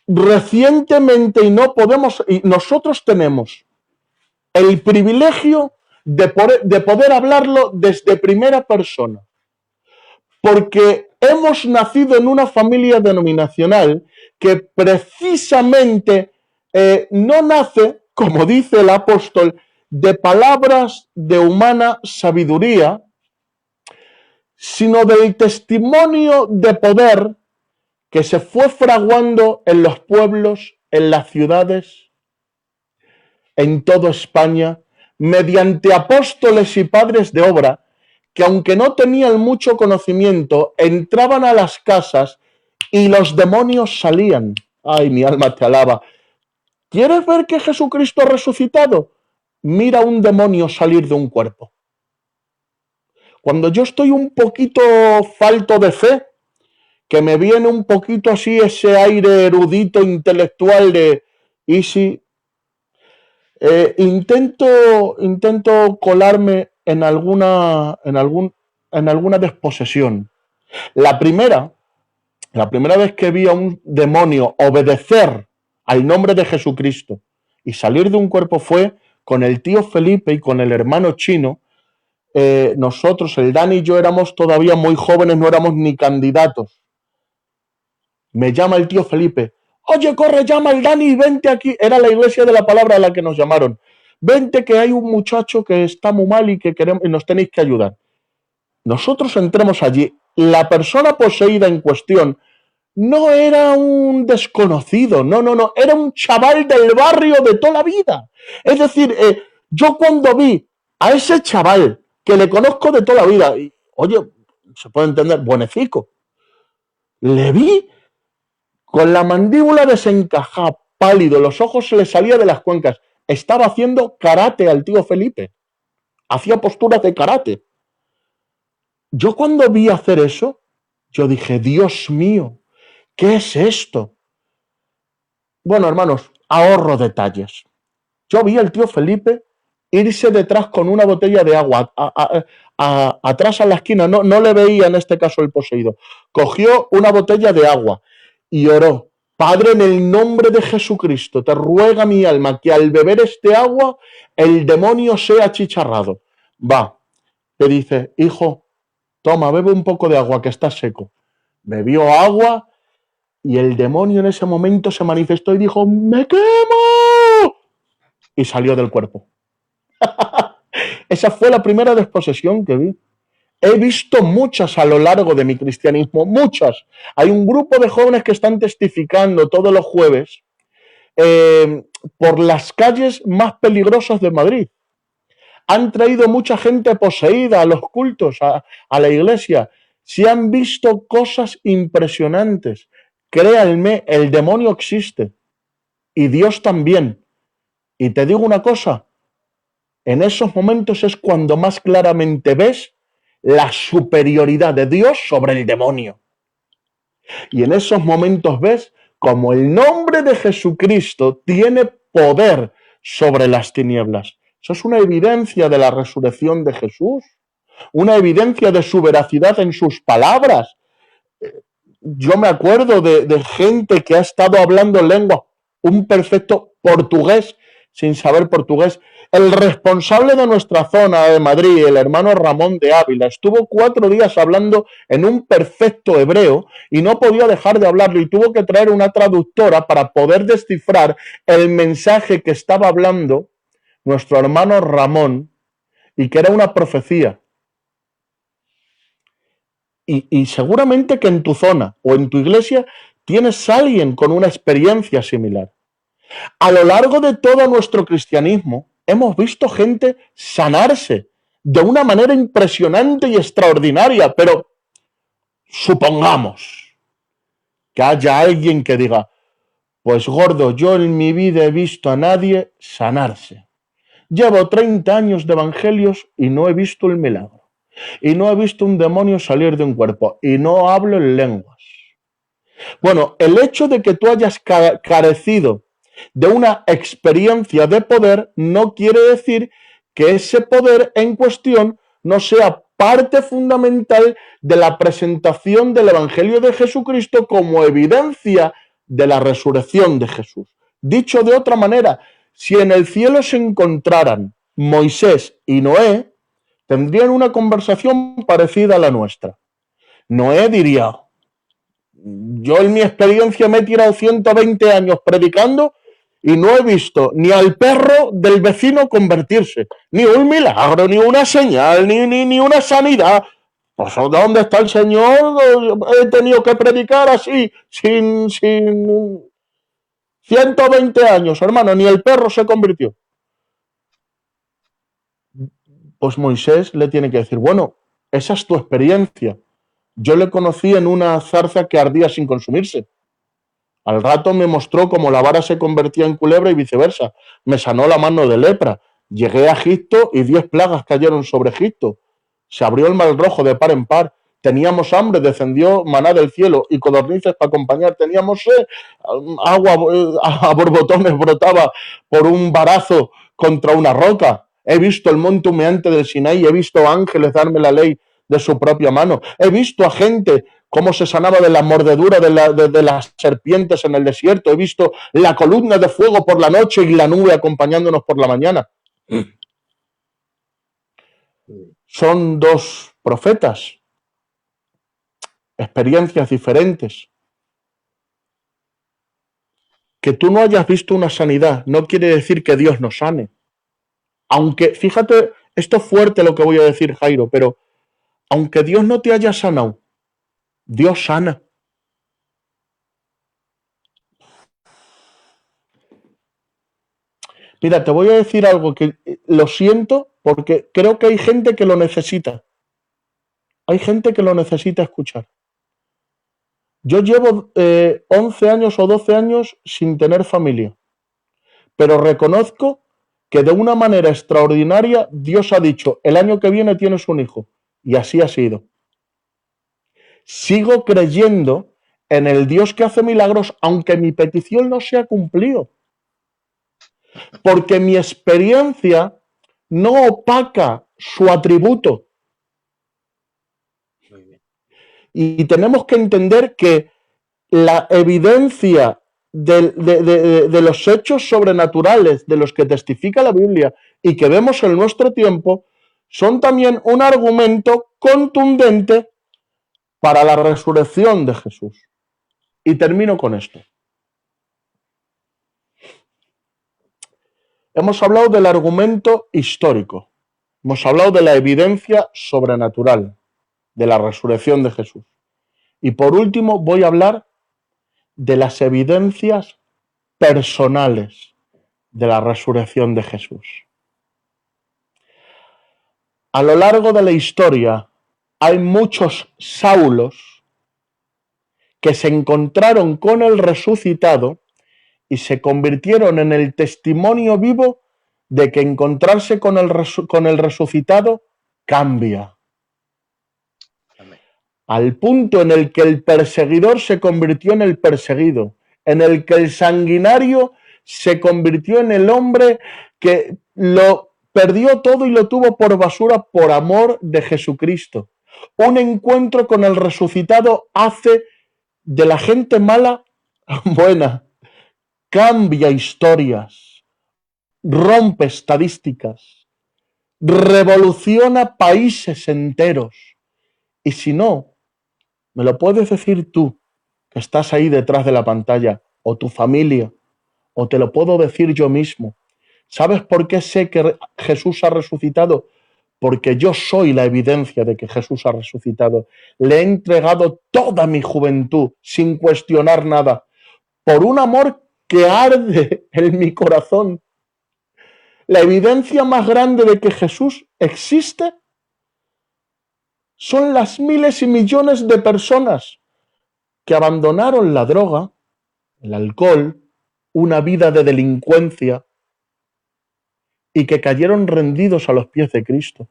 Recientemente, y nosotros tenemos el privilegio de poder hablarlo desde primera persona, porque hemos nacido en una familia denominacional que precisamente no nace, como dice el apóstol, de palabras de humana sabiduría, sino del testimonio de poder que se fue fraguando en los pueblos, en las ciudades, en toda España, mediante apóstoles y padres de obra, que aunque no tenían mucho conocimiento, entraban a las casas y los demonios salían. Ay, mi alma te alaba. ¿Quieres ver que Jesucristo ha resucitado? Mira un demonio salir de un cuerpo. Cuando yo estoy un poquito falto de fe, que me viene un poquito así ese aire erudito intelectual de ¿y si? Intento colarme en alguna desposesión. La primera vez que vi a un demonio obedecer al nombre de Jesucristo y salir de un cuerpo fue con el tío Felipe y con el hermano Chino. Nosotros, el Dani y yo, éramos todavía muy jóvenes, no éramos ni candidatos. Me llama el tío Felipe. Oye, corre, llama al Dani y vente aquí. Era la iglesia de la palabra a la que nos llamaron. Vente que hay un muchacho que está muy mal y que queremos y nos tenéis que ayudar. Nosotros entramos allí. La persona poseída en cuestión no era un desconocido, no, era un chaval del barrio de toda la vida. Es decir, yo cuando vi a ese chaval que le conozco de toda la vida, y, oye, se puede entender, buenecico, le vi con la mandíbula desencajada, pálido, los ojos se le salían de las cuencas. Estaba haciendo karate al tío Felipe. Hacía posturas de karate. Yo cuando vi hacer eso, yo dije, Dios mío, ¿qué es esto? Bueno, hermanos, ahorro detalles. Yo vi al tío Felipe irse detrás con una botella de agua, atrás a la esquina, no le veía en este caso el poseído. Cogió una botella de agua y oró. Padre, en el nombre de Jesucristo, te ruega mi alma que al beber este agua el demonio sea achicharrado. Va, le dice, hijo, toma, bebe un poco de agua que está seco. Bebió agua y el demonio en ese momento se manifestó y dijo, ¡me quemo! Y salió del cuerpo. Esa fue la primera desposesión que vi. He visto muchas a lo largo de mi cristianismo, muchas. Hay un grupo de jóvenes que están testificando todos los jueves por las calles más peligrosas de Madrid. Han traído mucha gente poseída a los cultos, a la iglesia. Se han visto cosas impresionantes. Créanme, el demonio existe y Dios también. Y te digo una cosa, en esos momentos es cuando más claramente ves la superioridad de Dios sobre el demonio. Y en esos momentos ves como el nombre de Jesucristo tiene poder sobre las tinieblas. Eso es una evidencia de la resurrección de Jesús, una evidencia de su veracidad en sus palabras. Yo me acuerdo de gente que ha estado hablando en lengua un perfecto portugués sin saber portugués. El responsable de nuestra zona de Madrid, el hermano Ramón de Ávila, estuvo 4 días hablando en un perfecto hebreo y no podía dejar de hablarlo y tuvo que traer una traductora para poder descifrar el mensaje que estaba hablando nuestro hermano Ramón y que era una profecía. Y seguramente que en tu zona o en tu iglesia tienes a alguien con una experiencia similar. A lo largo de todo nuestro cristianismo hemos visto gente sanarse de una manera impresionante y extraordinaria, pero supongamos que haya alguien que diga, pues gordo, yo en mi vida he visto a nadie sanarse. Llevo 30 años de evangelios y no he visto el milagro. Y no he visto un demonio salir de un cuerpo. Y no hablo en lenguas. Bueno, el hecho de que tú hayas carecido de una experiencia de poder no quiere decir que ese poder en cuestión no sea parte fundamental de la presentación del Evangelio de Jesucristo como evidencia de la resurrección de Jesús. Dicho de otra manera, si en el cielo se encontraran Moisés y Noé, tendrían una conversación parecida a la nuestra. Noé diría, yo en mi experiencia me he tirado 120 años predicando y no he visto ni al perro del vecino convertirse, ni un milagro, ni una señal, ni una sanidad. Pues ¿dónde está el Señor? He tenido que predicar así, sin 120 años, hermano, ni el perro se convirtió. Pues Moisés le tiene que decir, bueno, esa es tu experiencia. Yo le conocí en una zarza que ardía sin consumirse. Al rato me mostró cómo la vara se convertía en culebra y viceversa. Me sanó la mano de lepra. Llegué a Egipto y 10 plagas cayeron sobre Egipto. Se abrió el mar rojo de par en par. Teníamos hambre, descendió maná del cielo y codornices para acompañar. Teníamos sed, agua a borbotones brotaba por un varazo contra una roca. He visto el monte humeante del Sinaí, he visto ángeles darme la ley de su propia mano. He visto a gente cómo se sanaba de la mordedura de las serpientes en el desierto. He visto la columna de fuego por la noche y la nube acompañándonos por la mañana. Son 2 profetas, experiencias diferentes. Que tú no hayas visto una sanidad no quiere decir que Dios no sane. Aunque, fíjate, esto es fuerte lo que voy a decir, Jairo, pero aunque Dios no te haya sanado, Dios sana. Mira, te voy a decir algo que lo siento porque creo que hay gente que lo necesita. Hay gente que lo necesita escuchar. Yo llevo 11 años o 12 años sin tener familia, pero reconozco que de una manera extraordinaria Dios ha dicho, el año que viene tienes un hijo, y así ha sido. Sigo creyendo en el Dios que hace milagros, aunque mi petición no se ha cumplido. Porque mi experiencia no opaca su atributo. Y tenemos que entender que la evidencia de los hechos sobrenaturales de los que testifica la Biblia y que vemos en nuestro tiempo son también un argumento contundente para la resurrección de Jesús. Y termino con esto. Hemos hablado del argumento histórico, hemos hablado de la evidencia sobrenatural de la resurrección de Jesús. Y por último voy a hablar de las evidencias personales de la resurrección de Jesús. A lo largo de la historia hay muchos Saulos que se encontraron con el resucitado y se convirtieron en el testimonio vivo de que encontrarse con el resucitado cambia. Amén. Al punto en el que el perseguidor se convirtió en el perseguido, en el que el sanguinario se convirtió en el hombre que lo perdió todo y lo tuvo por basura por amor de Jesucristo. Un encuentro con el resucitado hace de la gente mala buena, cambia historias, rompe estadísticas, revoluciona países enteros. Y si no, me lo puedes decir tú, que estás ahí detrás de la pantalla, o tu familia, o te lo puedo decir yo mismo. ¿Sabes por qué sé que Jesús ha resucitado? Porque yo soy la evidencia de que Jesús ha resucitado. Le he entregado toda mi juventud sin cuestionar nada, por un amor que arde en mi corazón. La evidencia más grande de que Jesús existe son las miles y millones de personas que abandonaron la droga, el alcohol, una vida de delincuencia y que cayeron rendidos a los pies de Cristo.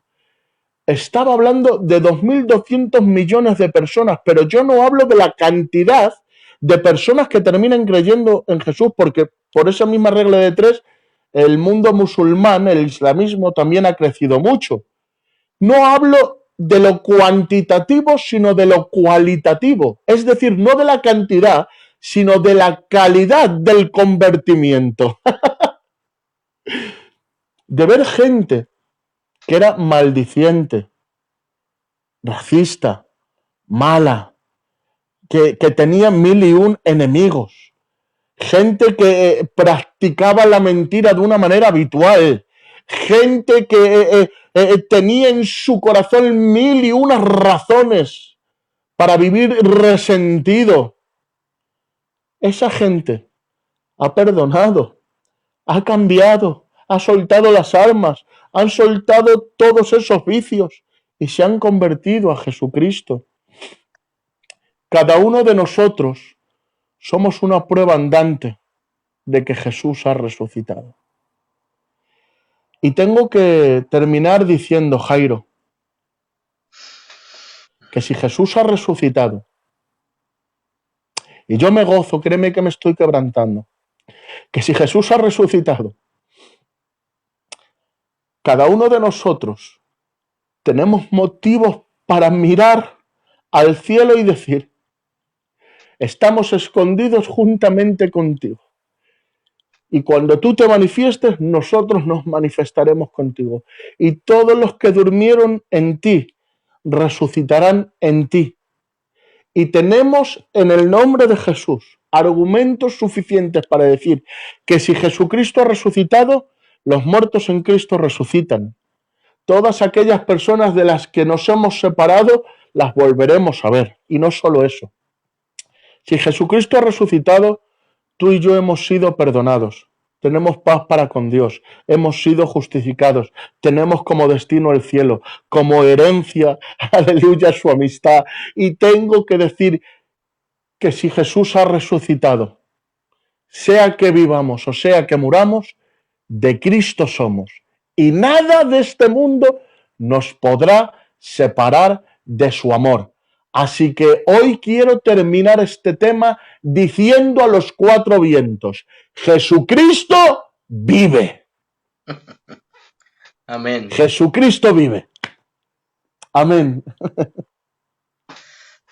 Estaba hablando de 2.200 millones de personas, pero yo no hablo de la cantidad de personas que terminan creyendo en Jesús, porque por esa misma regla de tres, el mundo musulmán, el islamismo, también ha crecido mucho. No hablo de lo cuantitativo, sino de lo cualitativo. Es decir, no de la cantidad, sino de la calidad del convertimiento. De ver gente que era maldiciente, racista, mala, que tenía 1001 enemigos, gente que practicaba la mentira de una manera habitual, gente que tenía en su corazón 1001 razones para vivir resentido. Esa gente ha perdonado, ha cambiado, ha soltado las armas, han soltado todos esos vicios y se han convertido a Jesucristo. Cada uno de nosotros somos una prueba andante de que Jesús ha resucitado. Y tengo que terminar diciendo, Jairo, que si Jesús ha resucitado, y yo me gozo, créeme que me estoy quebrantando, que si Jesús ha resucitado, cada uno de nosotros tenemos motivos para mirar al cielo y decir, estamos escondidos juntamente contigo. Y cuando tú te manifiestes, nosotros nos manifestaremos contigo. Y todos los que durmieron en ti, resucitarán en ti. Y tenemos en el nombre de Jesús argumentos suficientes para decir que si Jesucristo ha resucitado, los muertos en Cristo resucitan. Todas aquellas personas de las que nos hemos separado, las volveremos a ver. Y no solo eso. Si Jesucristo ha resucitado, tú y yo hemos sido perdonados. Tenemos paz para con Dios. Hemos sido justificados. Tenemos como destino el cielo, como herencia, aleluya, su amistad. Y tengo que decir que si Jesús ha resucitado, sea que vivamos o sea que muramos, de Cristo somos. Y nada de este mundo nos podrá separar de su amor. Así que hoy quiero terminar este tema diciendo a los cuatro vientos, Jesucristo vive. Amén. Jesucristo vive. Amén.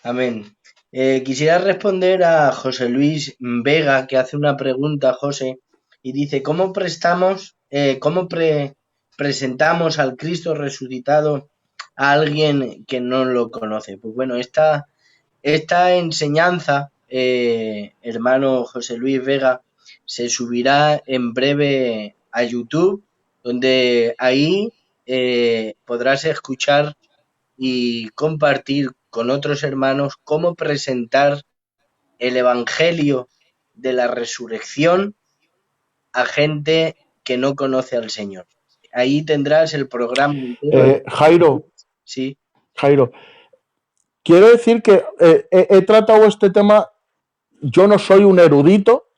Amén. Quisiera responder a José Luis Vega, que hace una pregunta, José, y dice, ¿cómo presentamos al Cristo resucitado a alguien que no lo conoce? Pues bueno, esta enseñanza, hermano José Luis Vega, se subirá en breve a YouTube, donde ahí podrás escuchar y compartir con otros hermanos cómo presentar el Evangelio de la resurrección a gente que no conoce al Señor. Ahí tendrás el programa entero. Jairo, Sí. Jairo, quiero decir que he tratado este tema, yo no soy un erudito,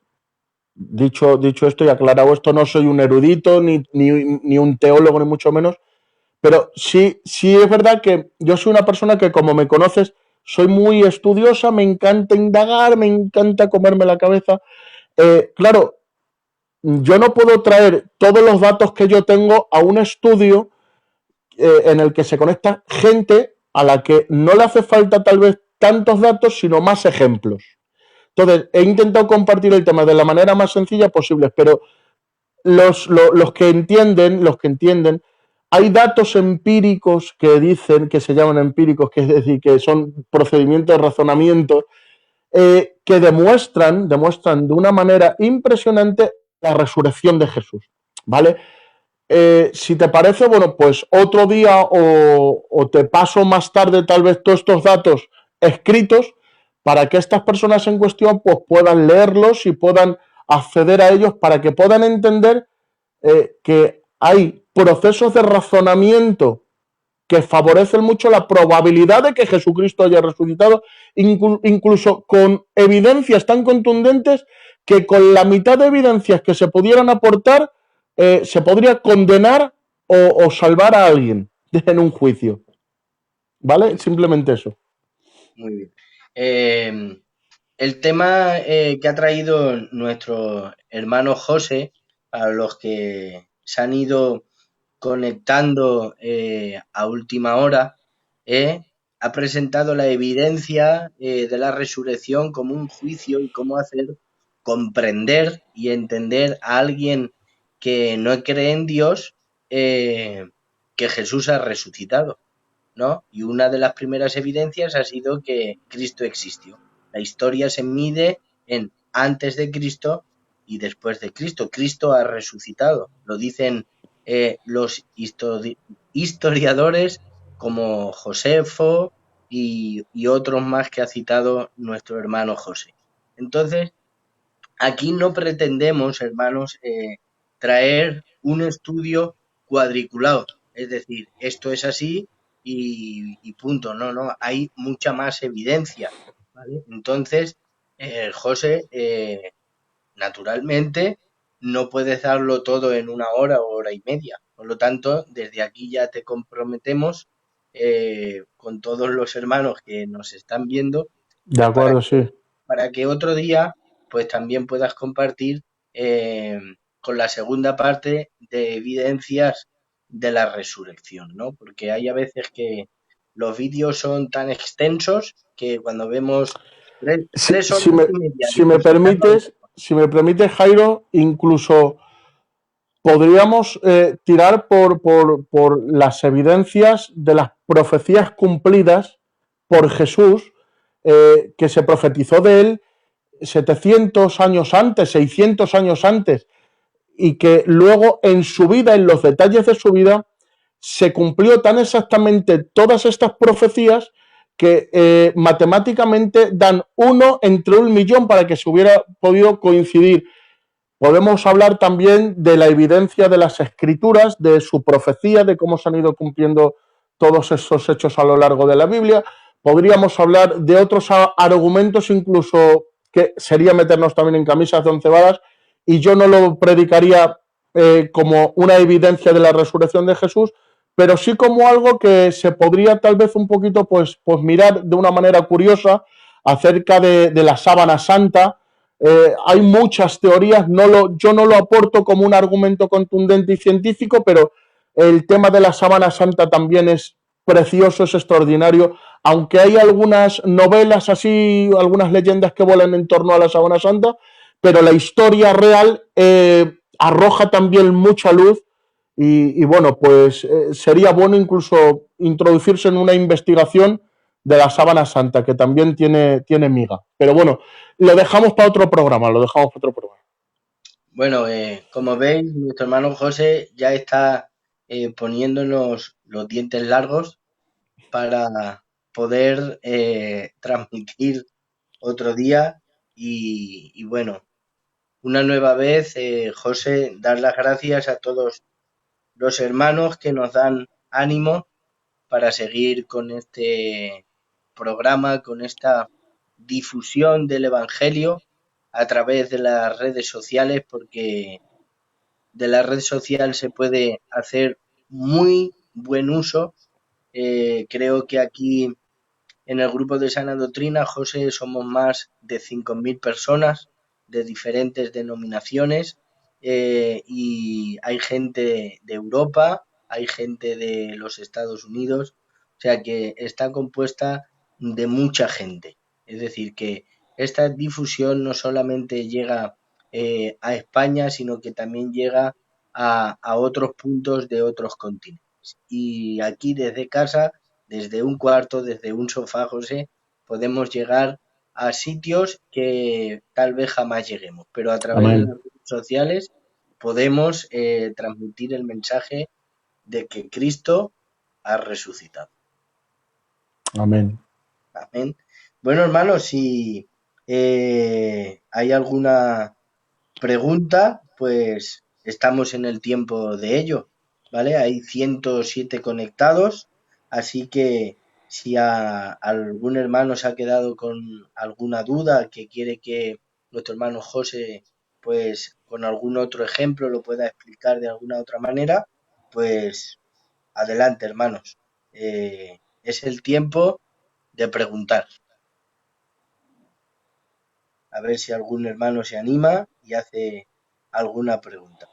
dicho esto y aclarado esto, no soy un erudito, ni un teólogo, ni mucho menos, pero sí es verdad que yo soy una persona que, como me conoces, soy muy estudiosa, me encanta indagar, me encanta comerme la cabeza. Claro, yo no puedo traer todos los datos que yo tengo a un estudio en el que se conecta gente a la que no le hace falta tal vez tantos datos, sino más ejemplos. Entonces, he intentado compartir el tema de la manera más sencilla posible, pero los que entienden, hay datos empíricos que dicen, que se llaman empíricos, que es decir, que son procedimientos de razonamiento, que demuestran de una manera impresionante la resurrección de Jesús, ¿vale? Si te parece, bueno, pues otro día o te paso más tarde tal vez todos estos datos escritos para que estas personas en cuestión pues puedan leerlos y puedan acceder a ellos para que puedan entender que hay procesos de razonamiento que favorecen mucho la probabilidad de que Jesucristo haya resucitado, incluso con evidencias tan contundentes que con la mitad de evidencias que se pudieran aportar se podría condenar o salvar a alguien en un juicio. ¿Vale? Simplemente eso. Muy bien. El tema que ha traído nuestro hermano José, a los que se han ido conectando a última hora, ha presentado la evidencia de la resurrección como un juicio y cómo hacer comprender y entender a alguien que no cree en Dios que Jesús ha resucitado, ¿no? Y una de las primeras evidencias ha sido que Cristo existió. La historia se mide en antes de Cristo y después de Cristo. Cristo ha resucitado. Lo dicen los historiadores como Josefo y otros más que ha citado nuestro hermano José. Entonces, aquí no pretendemos, hermanos, traer un estudio cuadriculado. Es decir, esto es así y punto. No, no, hay mucha más evidencia. ¿Vale? Entonces, José, naturalmente, no puedes darlo todo en una hora o hora y media. Por lo tanto, desde aquí ya te comprometemos con todos los hermanos que nos están viendo, De pues acuerdo, sí. para que otro día pues también puedas compartir con la segunda parte de evidencias de la resurrección, ¿no? Porque hay a veces que los vídeos son tan extensos que cuando vemos Si, tres horas y media si me disecando algo, permites, si me permites, Jairo, incluso podríamos tirar por las evidencias de las profecías cumplidas por Jesús, que se profetizó de él 700 años antes, 600 años antes, y que luego en su vida, en los detalles de su vida, se cumplió tan exactamente todas estas profecías que matemáticamente dan 1 entre 1.000.000 para que se hubiera podido coincidir. Podemos hablar también de la evidencia de las escrituras, de su profecía, de cómo se han ido cumpliendo todos esos hechos a lo largo de la Biblia. Podríamos hablar de otros argumentos, incluso que sería meternos también en camisas de once varas, y yo no lo predicaría como una evidencia de la resurrección de Jesús, pero sí como algo que se podría tal vez un poquito pues mirar de una manera curiosa acerca de la sábana santa. Hay muchas teorías, yo no lo aporto como un argumento contundente y científico, pero el tema de la sábana santa también es precioso, es extraordinario, aunque hay algunas novelas así, algunas leyendas que vuelan en torno a la sábana santa, pero la historia real arroja también mucha luz y bueno, pues sería bueno incluso introducirse en una investigación de la sábana santa, que también tiene miga. Pero bueno, lo dejamos para otro programa, lo dejamos para otro programa. bueno, como veis, nuestro hermano José ya está poniéndonos los dientes largos para poder transmitir otro día y bueno, una nueva vez, José, dar las gracias a todos los hermanos que nos dan ánimo para seguir con este programa, con esta difusión del Evangelio a través de las redes sociales, porque de la red social se puede hacer muy buen uso. Creo que aquí en el grupo de Sana Doctrina, José, somos más de 5.000 personas de diferentes denominaciones y hay gente de Europa, hay gente de los Estados Unidos, o sea que está compuesta de mucha gente. Es decir, que esta difusión no solamente llega a España, sino que también llega a otros puntos de otros continentes. Y aquí desde casa, desde un cuarto, desde un sofá, José, podemos llegar a sitios que tal vez jamás lleguemos, pero a través de Amén. las redes sociales podemos transmitir el mensaje de que Cristo ha resucitado. Amén. Amén. Bueno, hermanos, si hay alguna pregunta, pues estamos en el tiempo de ello, ¿vale? Hay 107 conectados, así que si algún hermano se ha quedado con alguna duda que quiere que nuestro hermano José, pues con algún otro ejemplo lo pueda explicar de alguna otra manera, pues adelante, hermanos. Es el tiempo de preguntar. A ver si algún hermano se anima y hace alguna pregunta.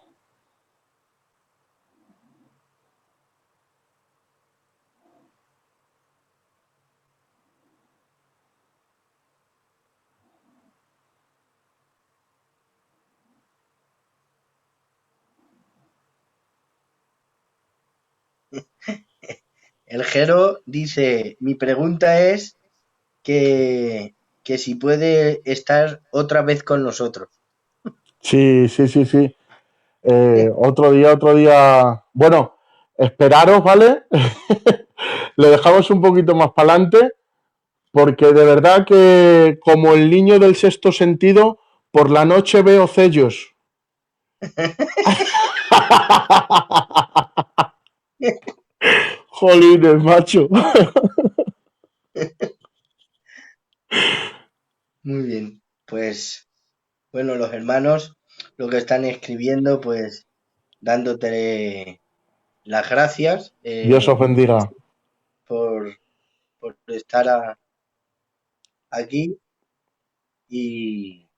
El Jero dice, mi pregunta es que si puede estar otra vez con nosotros. Sí, sí, sí, sí. Otro día. Bueno, esperaros, ¿vale? Lo dejamos un poquito más para adelante, porque de verdad que, como el niño del sexto sentido, por la noche veo sellos. Jolines, macho. Muy bien, pues bueno, los hermanos lo que están escribiendo, pues dándote las gracias Dios os bendiga. por, por estar aquí y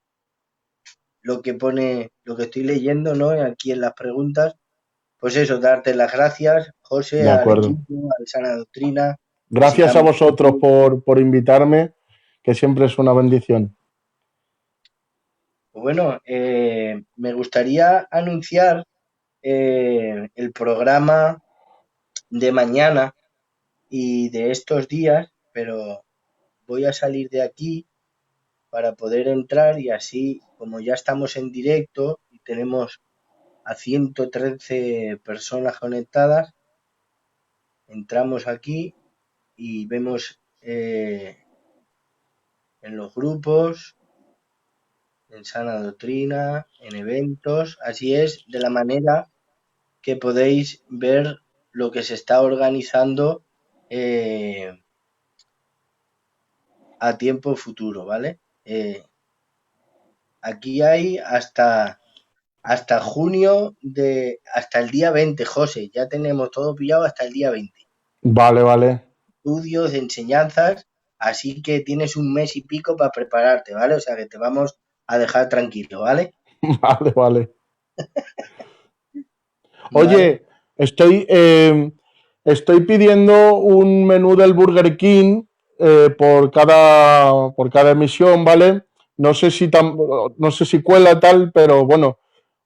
lo que pone, lo que estoy leyendo, ¿no? Aquí en las preguntas, pues eso, darte las gracias, José, De al acuerdo. equipo, al Sana Doctrina, que Gracias a sigamos. vosotros por invitarme, que siempre es una bendición. Bueno, me gustaría anunciar el programa de mañana y de estos días, pero voy a salir de aquí para poder entrar y así, como ya estamos en directo y tenemos a 113 personas conectadas, entramos aquí y vemos en los grupos, en Sana Doctrina, en eventos, así es, de la manera que podéis ver lo que se está organizando a tiempo futuro, ¿vale? Aquí hay hasta junio hasta el día 20, José, ya tenemos todo pillado hasta el día 20. Vale, vale. Estudios, enseñanzas, así que tienes un mes y pico para prepararte, ¿vale? O sea que te vamos a dejar tranquilo, ¿vale? Vale, vale. ¿Vale? Oye, estoy pidiendo un menú del Burger King por cada emisión, ¿vale? No sé si cuela tal, pero bueno,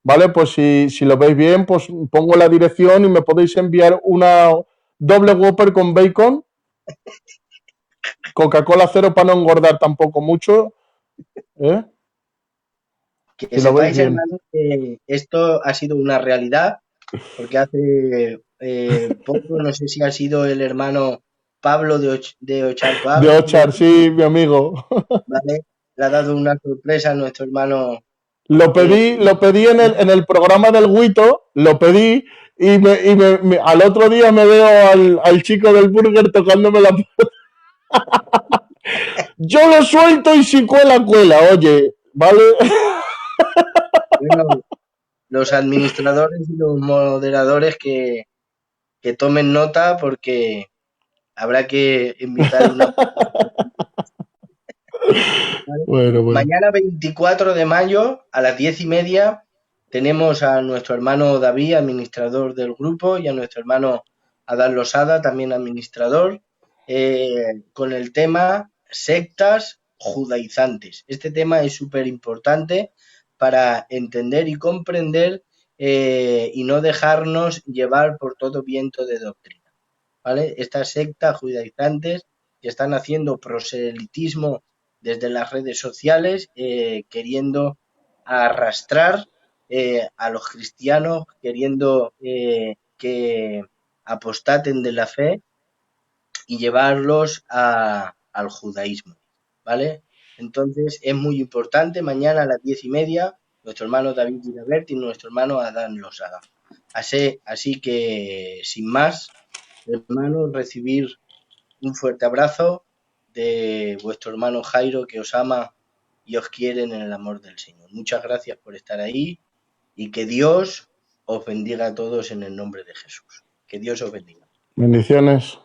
¿vale? Pues si lo veis bien, pues pongo la dirección y me podéis enviar una doble Whopper con bacon, Coca-Cola cero para no engordar tampoco mucho, ¿eh? Que Si lo veis sepáis, bien. hermanos, que esto ha sido una realidad, porque hace poco, no sé si ha sido el hermano Pablo de De Ocharcoaga, Ochar, sí, mi amigo. ¿vale? Le ha dado una sorpresa a nuestro hermano. eh, Lo pedí en el programa del Guito, lo pedí al otro día me veo al chico del burger tocándome la puerta. Yo lo suelto y si cuela, cuela, oye, ¿vale? bueno, los administradores y los moderadores que tomen nota porque habrá que invitar una. ¿Vale? Bueno, bueno. Mañana 24 de mayo a las 10:30 tenemos a nuestro hermano David, administrador del grupo, y a nuestro hermano Adán Losada, también administrador, con el tema sectas judaizantes. Este tema es súper importante para entender y comprender y no dejarnos llevar por todo viento de doctrina, ¿vale? Estas sectas judaizantes que están haciendo proselitismo desde las redes sociales, queriendo arrastrar a los cristianos, queriendo que apostaten de la fe y llevarlos al judaísmo, ¿vale? Entonces es muy importante, mañana a las 10:30, nuestro hermano David Gilabert y nuestro hermano Adán Losaga. Así que, sin más, hermanos, recibir un fuerte abrazo de vuestro hermano Jairo, que os ama y os quiere en el amor del Señor. Muchas gracias por estar ahí y que Dios os bendiga a todos en el nombre de Jesús. Que Dios os bendiga. Bendiciones.